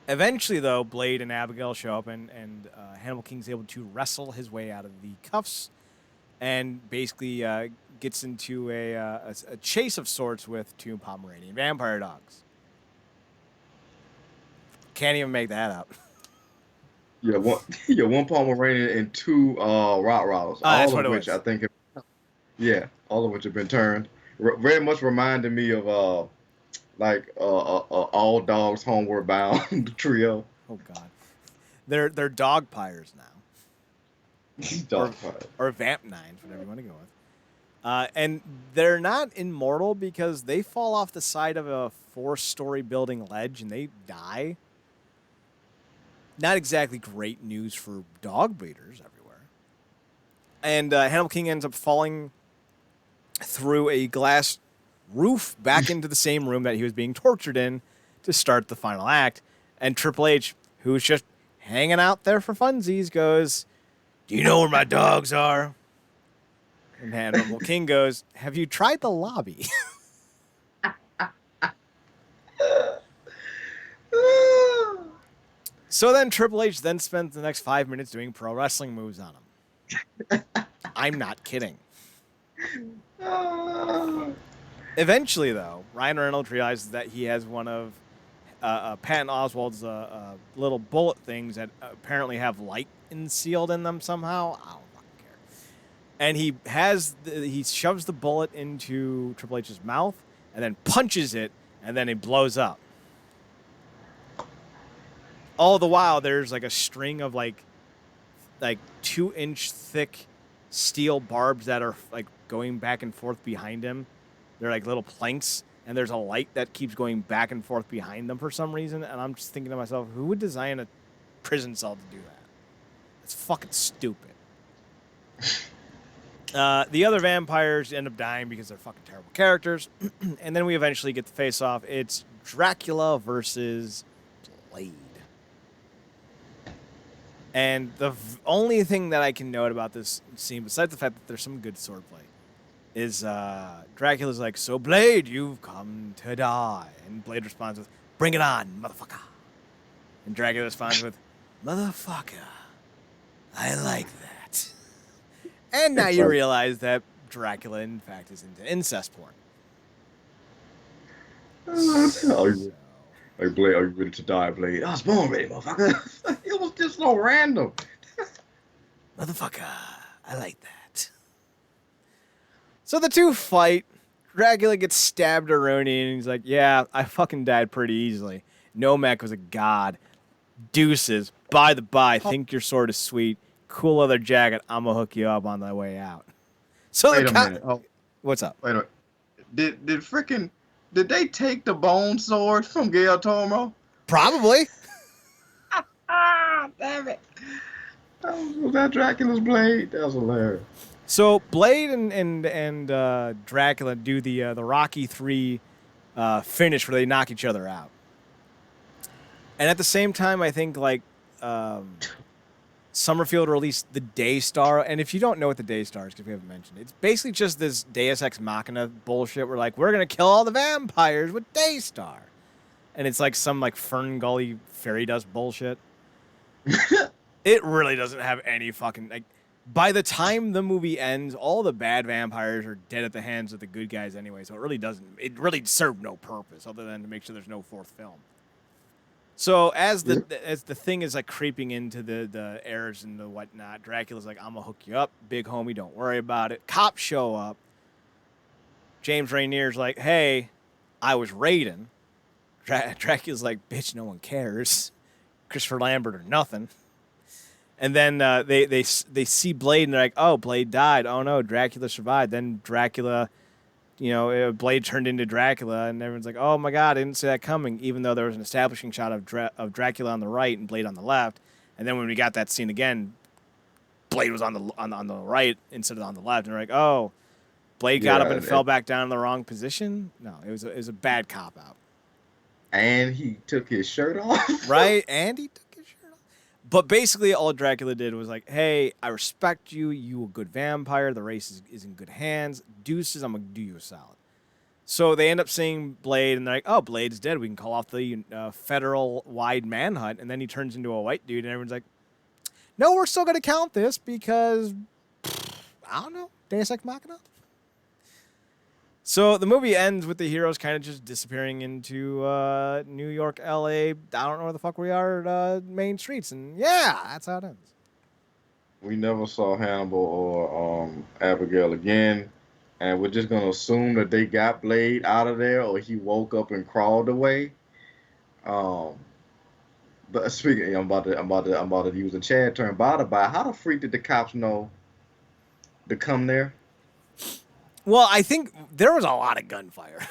Eventually, though, Blade and Abigail show up, and Hannibal King's able to wrestle his way out of the cuffs and basically gets into a chase of sorts with 2 Pomeranian vampire dogs. Can't even make that up. Yeah, one Pomeranian and 2 Rottweilers. All of which I think all of which have been turned. Very much reminded me of All Dogs Homeward Bound trio. Oh God, they're dog pyres now. Dog pyres. Or vamp nines, whatever you want to go with. And they're not immortal because they fall off the side of a 4-story building ledge and they die. Not exactly great news for dog breeders everywhere. And Hannibal King ends up falling through a glass roof back into the same room that he was being tortured in to start the final act. And Triple H, who's just hanging out there for funsies, goes, "Do you know where my dogs are?" And Hannibal King goes, "Have you tried the lobby?" So then Triple H then spends the next 5 minutes doing pro wrestling moves on him. I'm not kidding. Eventually, though, Ryan Reynolds realizes that he has one of Patton Oswalt's little bullet things that apparently have light sealed in them somehow. I don't fucking care. And he shoves the bullet into Triple H's mouth and then punches it, and then it blows up. All the while, there's like a string of like 2-inch thick steel barbs that are like going back and forth behind him. They're like little planks, and there's a light that keeps going back and forth behind them for some reason. And I'm just thinking to myself, who would design a prison cell to do that? It's fucking stupid. The other vampires end up dying because they're fucking terrible characters. And then we eventually get the face-off. It's Dracula versus Blade. And the only thing that I can note about this scene, besides the fact that there's some good swordplay, is Dracula's like, "So Blade, you've come to die." And Blade responds with, "Bring it on, motherfucker." And Dracula responds with, "Motherfucker, I like that." And now you realize that Dracula, in fact, is into incest porn. Hey, Blade, are you ready to die, Blade? I was born ready, motherfucker. It was just so random. Motherfucker, I like that. So the 2 fight. Dracula gets stabbed Aroni, and he's like, "Yeah, I fucking died pretty easily. Nomek was a god. Deuces." By the by, think you're sort of sweet. Cool leather jacket. I'm going to hook you up on the way out. So Wait a minute. What's up? Wait a minute. Did they take the bone sword from Gail Toro? Probably. Damn it. Was that Dracula's blade? That was hilarious. So Blade and Dracula do the Rocky 3 finish where they knock each other out. And at the same time, I think like Summerfield released the Daystar. And if you don't know what the Daystar is, because we haven't mentioned it, it's basically just this Deus Ex Machina bullshit. We're like, we're going to kill all the vampires with Daystar. And it's like some like Fern Gully fairy dust bullshit. It really doesn't have any fucking... like. By the time the movie ends, all the bad vampires are dead at the hands of the good guys anyway, so it really served no purpose other than to make sure there's no fourth film. So as the thing is like creeping into the heirs and the whatnot, Dracula's like, I'm gonna hook you up, big homie, don't worry about it. Cops show up. James Rainier's like, hey, I was raiding. Dracula's like, bitch, no one cares. Christopher Lambert or nothing. And then they see Blade and they're like, oh, Blade died. Oh, no, Dracula survived. Then Dracula, Blade turned into Dracula. And everyone's like, oh, my God, I didn't see that coming, even though there was an establishing shot of Dracula on the right and Blade on the left. And then when we got that scene again, Blade was on the right instead of on the left. And they're like, oh, Blade got up and fell back down in the wrong position? No, it was a bad cop-out. And he took his shirt off? Right, and he took his shirt off. But basically, all Dracula did was like, hey, I respect you. You a good vampire. The race is in good hands. Deuces, I'm going to do you a solid. So they end up seeing Blade, and they're like, oh, Blade's dead. We can call off the federal-wide manhunt. And then he turns into a white dude, and everyone's like, no, we're still going to count this because, I don't know, Deus Ex Machina? So the movie ends with the heroes kind of just disappearing into New York, L.A. I don't know where the fuck we are, main streets. And yeah, that's how it ends. We never saw Hannibal or Abigail again. And we're just going to assume that they got Blade out of there or he woke up and crawled away. But speaking, I'm about to use a Chad term. By the by, how the freak did the cops know to come there? Well, I think there was a lot of gunfire.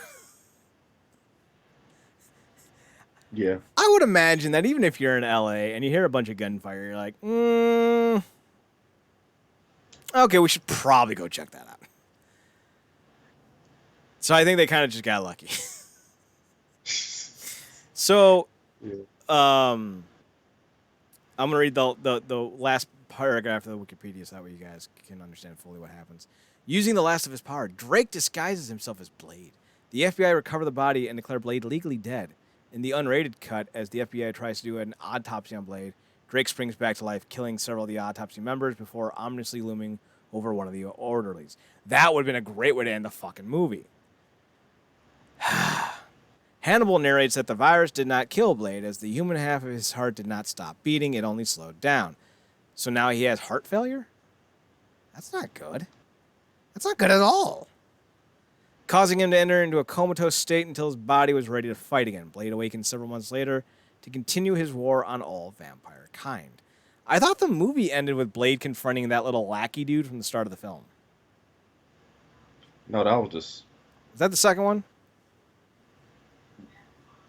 Yeah. I would imagine that even if you're in LA and you hear a bunch of gunfire, you're like, okay, we should probably go check that out. So I think they kind of just got lucky. So, I'm going to read the last paragraph of the Wikipedia so that way you guys can understand fully what happens. Using the last of his power, Drake disguises himself as Blade. The FBI recover the body and declare Blade legally dead. In the unrated cut, as the FBI tries to do an autopsy on Blade, Drake springs back to life, killing several of the autopsy members before ominously looming over one of the orderlies. That would have been a great way to end the fucking movie. Hannibal narrates that the virus did not kill Blade, as the human half of his heart did not stop beating, it only slowed down. So now he has heart failure? That's not good. That's not good at all. Causing him to enter into a comatose state until his body was ready to fight again. Blade awakened several months later to continue his war on all vampire kind. I thought the movie ended with Blade confronting that little lackey dude from the start of the film. No, that was just... Is that the second one?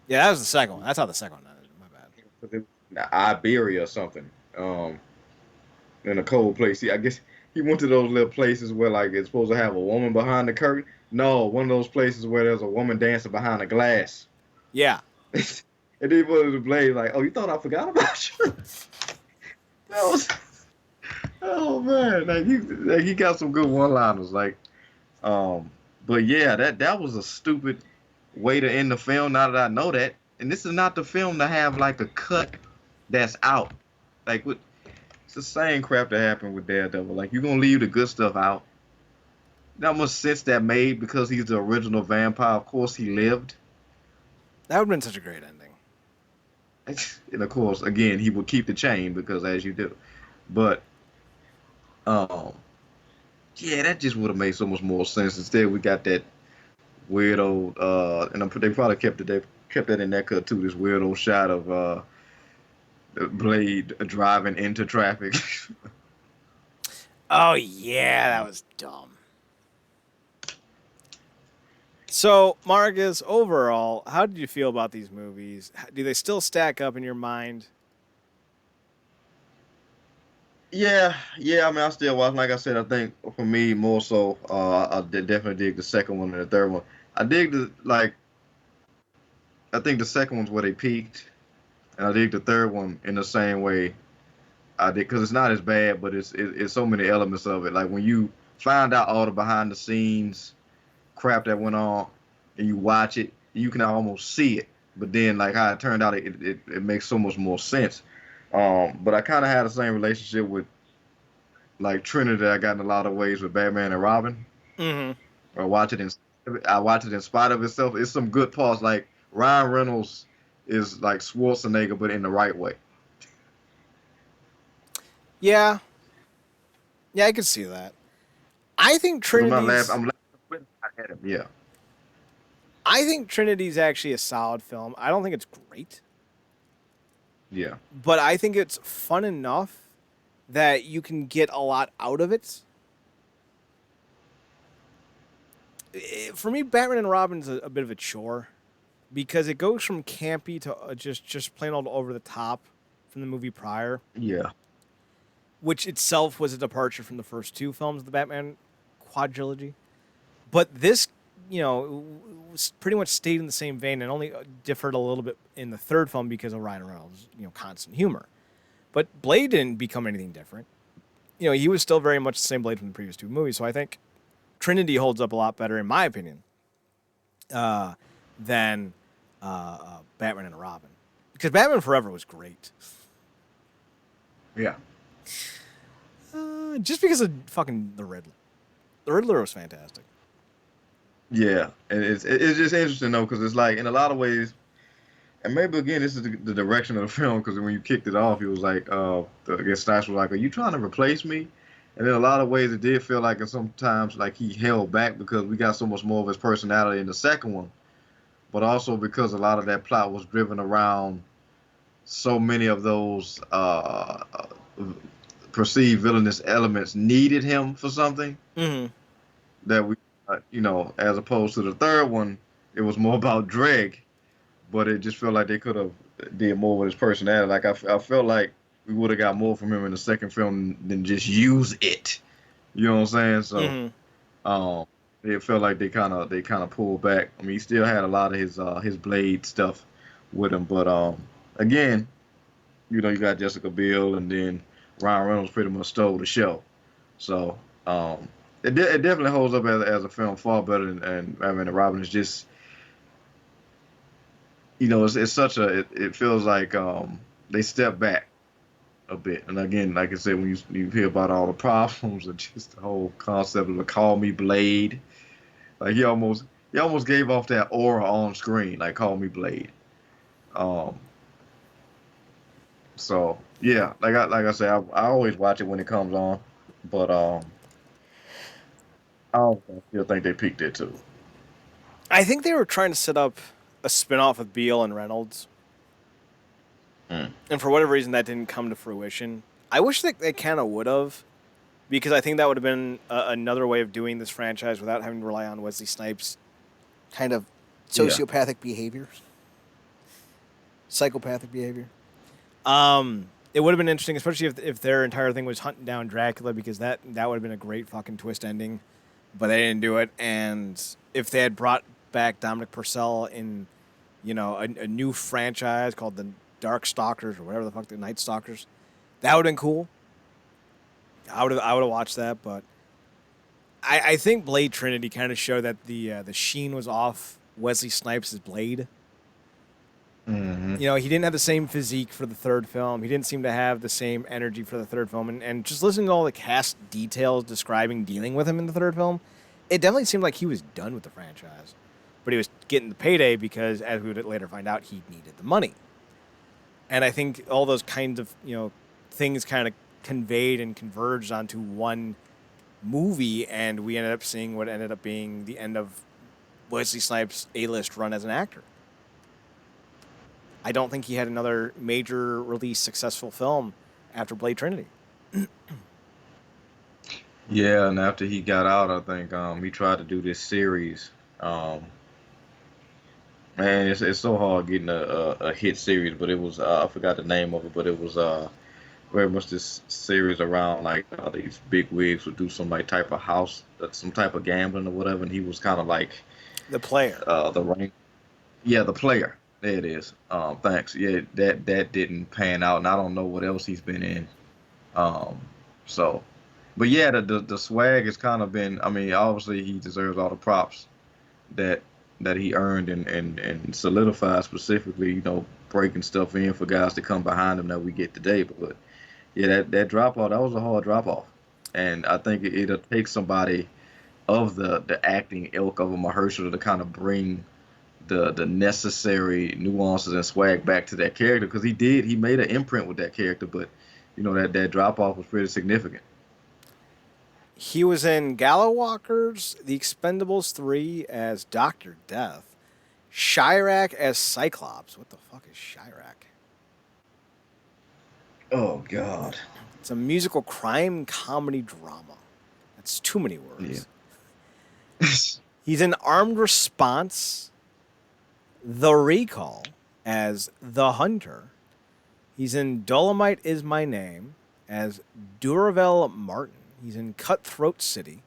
Yeah, that was the second one. That's how the second one ended. My bad. Iberia or something. In a cold place. See, I guess he went to those little places where like it's supposed to have a woman behind the curtain. No, one of those places where there's a woman dancing behind a glass. Yeah. And then he put the Blade like, oh, you thought I forgot about you? That was... Oh man, like he got some good one-liners. But yeah, that was a stupid way to end the film. Now that I know that, and this is not the film to have like a cut that's out. Like it's the same crap that happened with Daredevil. Like you're gonna leave the good stuff out. Not much sense that made because he's the original vampire. Of course, he lived. That would have been such a great ending. And of course, again, he would keep the chain because as you do. But, yeah, that just would have made so much more sense. Instead, we got that weirdo, and they probably kept that in that cut too. This weirdo shot of Blade driving into traffic. Oh yeah, that was dumb. So, Marcus, overall, how did you feel about these movies? Do they still stack up in your mind? Yeah. I mean, I still watch. Like I said, I think for me more so, definitely dig the second one and the third one. I dig the like. I think the second one's where they peaked, and I dig the third one in the same way I did because it's not as bad, but it's so many elements of it. Like when you find out all the behind the scenes crap that went on, and you watch it, you can almost see it. But then, like how it turned out, it makes so much more sense. But I kind of had the same relationship with like Trinity that I got in a lot of ways with Batman and Robin. Mm-hmm. Or I watch it in spite of itself. It's some good parts. Like Ryan Reynolds is like Schwarzenegger, but in the right way. Yeah. Yeah, I can see that. I think Because I'm not Trinity's... laughing. I'm laughing at him. Yeah. I think Trinity's actually a solid film. I don't think it's great, Yeah. but I think it's fun enough that you can get a lot out of it. For me, Batman and Robin's a bit of a chore because it goes from campy to just plain old over the top from the movie prior, Yeah. which itself was a departure from the first two films of the Batman quadrilogy. But this, was pretty much stayed in the same vein and only differed a little bit in the third film because of Ryan Reynolds', constant humor. But Blade didn't become anything different. He was still very much the same Blade from the previous two movies. So I think Trinity holds up a lot better, in my opinion, than Batman and Robin. Because Batman Forever was great. Yeah. Just because of fucking the Riddler. The Riddler was fantastic. Yeah, and it's just interesting though, because it's like in a lot of ways, and maybe again this is the direction of the film, because when you kicked it off, it was like, I guess Snipes was like, "Are you trying to replace me?" And in a lot of ways, it did feel like, and sometimes like he held back because we got so much more of his personality in the second one, but also because a lot of that plot was driven around so many of those perceived villainous elements needed him for something. Mm-hmm. That we, as opposed to the third one, it was more about Dreg, but it just felt like they could have did more with his personality. Like I felt like we would have got more from him in the second film than just use it. You know what I'm saying? So, Mm-hmm. it felt like they kind of pulled back. I mean, he still had a lot of his Blade stuff with him, but again, you got Jessica Biel, and then Ryan Reynolds pretty much stole the show. So, it definitely holds up as a film far better than, and I mean, Robin is just, it's such a, it feels like they step back a bit. And again, like I said, when you hear about all the problems and just the whole concept of the Call Me Blade, like he almost gave off that aura on screen, like Call Me Blade. Um, so yeah, like I said, I always watch it when it comes on, but I still think they peaked it too. I think they were trying to set up a spin-off of Beale and Reynolds. Mm. And for whatever reason, that didn't come to fruition. I wish that they kind of would have, because I think that would have been another way of doing this franchise without having to rely on Wesley Snipes' kind of sociopathic behavior. Psychopathic behavior. It would have been interesting, especially if their entire thing was hunting down Dracula, because that would have been a great fucking twist ending. But they didn't do it. And if they had brought back Dominic Purcell in, a new franchise called the Dark Stalkers or whatever the fuck, the Nightstalkers, that would have been cool. I would have watched that, but I think Blade Trinity kind of showed that the sheen was off Wesley Snipes' Blade. Mm-hmm. He didn't have the same physique for the third film. He didn't seem to have the same energy for the third film. And just listening to all the cast details describing dealing with him in the third film, it definitely seemed like he was done with the franchise. But he was getting the payday because, as we would later find out, he needed the money. And I think all those kinds of, things kind of conveyed and converged onto one movie, and we ended up seeing what ended up being the end of Wesley Snipes' A-list run as an actor. I don't think he had another major release successful film after Blade Trinity. Yeah, and after he got out, I think he tried to do this series. Um, Man, it's so hard getting a hit series, but it was I forgot the name of it, but it was very much this series around like these big wigs would do some like type of house, some type of gambling or whatever, and he was kind of like The Player. the rank. Yeah, the player. There it is. Thanks. Yeah, that didn't pan out, and I don't know what else he's been in. Um, so, but yeah, the swag has kind of been. I mean, obviously he deserves all the props that he earned and solidified specifically, breaking stuff in for guys to come behind him that we get today. But yeah, that drop off, that was a hard drop off. And I think it'll take somebody of the acting ilk of a Mahershala to kind of bring the necessary nuances and swag back to that character, because he made an imprint with that character, but that drop off was pretty significant. He was in Gallowwalkers, The Expendables 3 as Dr. Death, Chirac as Cyclops. What the fuck is Chirac? Oh, God. It's a musical crime comedy drama. That's too many words. Yeah. He's in Armed Response, The Recall as The Hunter. He's in Dolomite Is My Name as Duravel Martin. He's in Cutthroat City.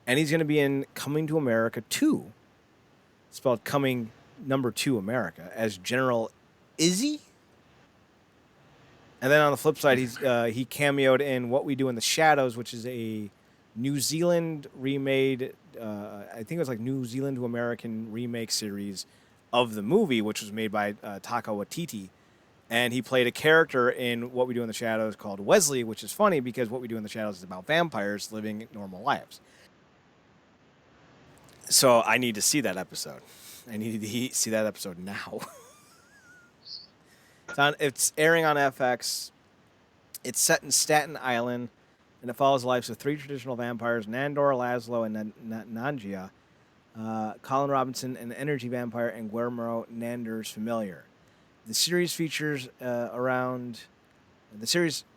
And he's going to be in Coming to America 2, spelled Coming number 2 America, as General Izzy. And then on the flip side, he cameoed in What We Do in the Shadows, which is a New Zealand remade, I think it was like New Zealand to American remake series of the movie, which was made by Taika Waititi. And he played a character in What We Do in the Shadows called Wesley, which is funny because What We Do in the Shadows is about vampires living normal lives. So I need to see that episode. I need to see that episode now. It's airing on FX. It's set in Staten Island, and it follows the lives of 3 traditional vampires, Nandor, Laszlo, and Nangia, Colin Robinson, an energy vampire, and Guillermo Nander's familiar. The series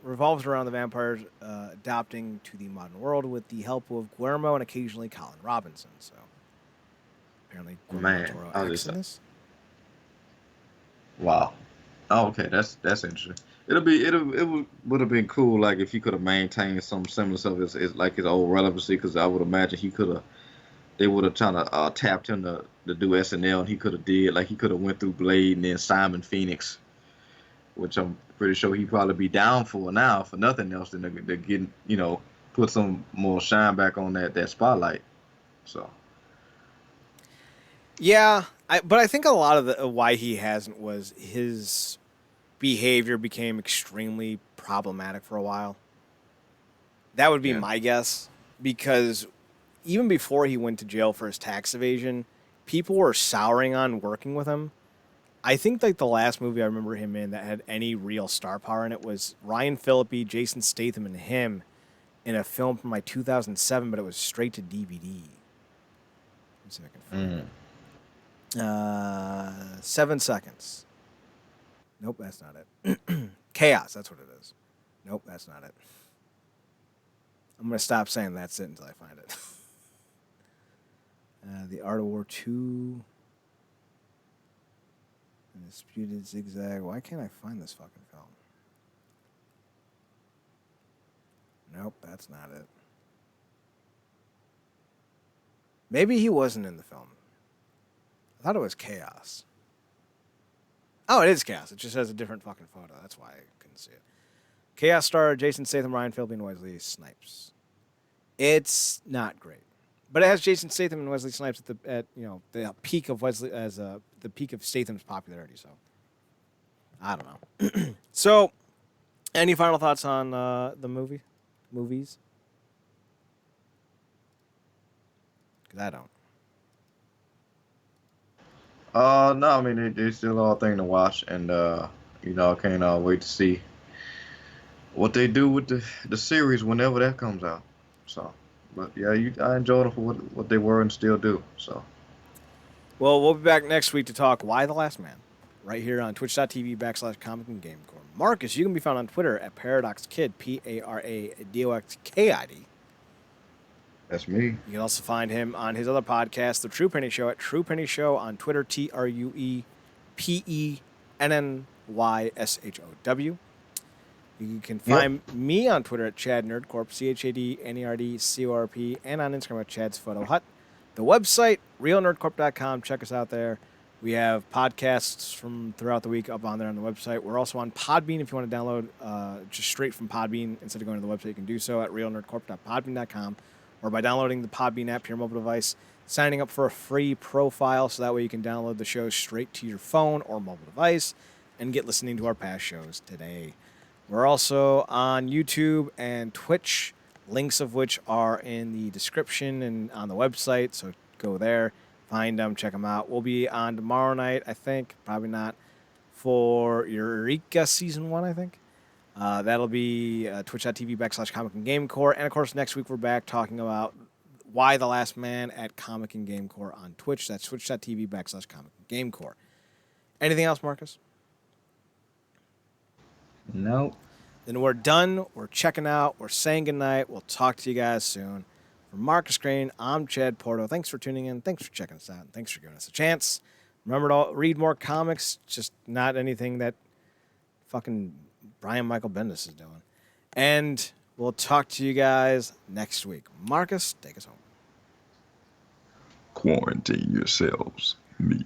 revolves around the vampires adapting to the modern world with the help of Guillermo and occasionally Colin Robinson. So apparently, Guillermo acts in this. Wow. Oh, okay, that's interesting. It would have been cool, like if he could have maintained some semblance of his old relevancy, because I would imagine they would have trying to tapped him to do SNL, and he could have went through Blade and then Simon Phoenix, which I'm pretty sure he'd probably be down for now, for nothing else than to get put some more shine back on that spotlight. So. Yeah, but I think a lot of why he hasn't was his behavior became extremely problematic for a while. That would be my guess, because even before he went to jail for his tax evasion, people were souring on working with him. I think like the last movie I remember him in that had any real star power in it was Ryan Phillippe, Jason Statham, and him in a film from like 2007, but it was straight to DVD. Let's see if I can find it. 7 Seconds. Nope, that's not it. Chaos, that's what it is. Nope, that's not it. I'm going to stop saying that's it until I find it. The Art of War 2. And Disputed Zigzag. Why can't I find this fucking film? Nope, that's not it. Maybe he wasn't in the film. I thought it was Chaos. Oh, it is Chaos. It just has a different fucking photo. That's why I couldn't see it. Chaos star Jason Statham, Ryan Phillippe, and Wesley Snipes. It's not great, but it has Jason Statham and Wesley Snipes at the peak of the peak of Statham's popularity. So I don't know. So, any final thoughts on the movies? Because I don't. No, I mean it's still all thing to watch, and I can't wait to see what they do with the series whenever that comes out. So, but yeah, I enjoyed them for what they were and still do. So, well, we'll be back next week to talk Y the Last Man. right here on twitch.tv/Comic and GameCorp. Marcus, you can be found on Twitter at ParadoxKid, ParaDoxKid. That's me. You can also find him on his other podcast, The True Penny Show, at True Penny Show on Twitter, TruePennyShow. You can find me on Twitter at Chad Nerdcorp, ChadNerdCorp, and on Instagram at Chad's Photo Hut. The website, realnerdcorp.com. Check us out there. We have podcasts from throughout the week up on there on the website. We're also on Podbean if you want to download just straight from Podbean. Instead of going to the website, you can do so at realnerdcorp.podbean.com or by downloading the Podbean app to your mobile device, signing up for a free profile so that way you can download the show straight to your phone or mobile device and get listening to our past shows today. We're also on YouTube and Twitch, links of which are in the description and on the website, so go there. Find them, check them out. We'll be on tomorrow night, I think. Probably not. For Eureka Season 1, I think. That'll be twitch.tv/Comic and GameCorp. And, of course, next week we're back talking about Why the Last Man at Comic and GameCorp on Twitch. That's twitch.tv/Comic and GameCorp. Anything else, Marcus? Nope. Then we're done. We're checking out. We're saying goodnight. We'll talk to you guys soon. For Marcus Green, I'm Chad Porto. Thanks for tuning in. Thanks for checking us out. And thanks for giving us a chance. Remember to read more comics, just not anything that fucking Brian Michael Bendis is doing. And we'll talk to you guys next week. Marcus, take us home. Quarantine yourselves. Me.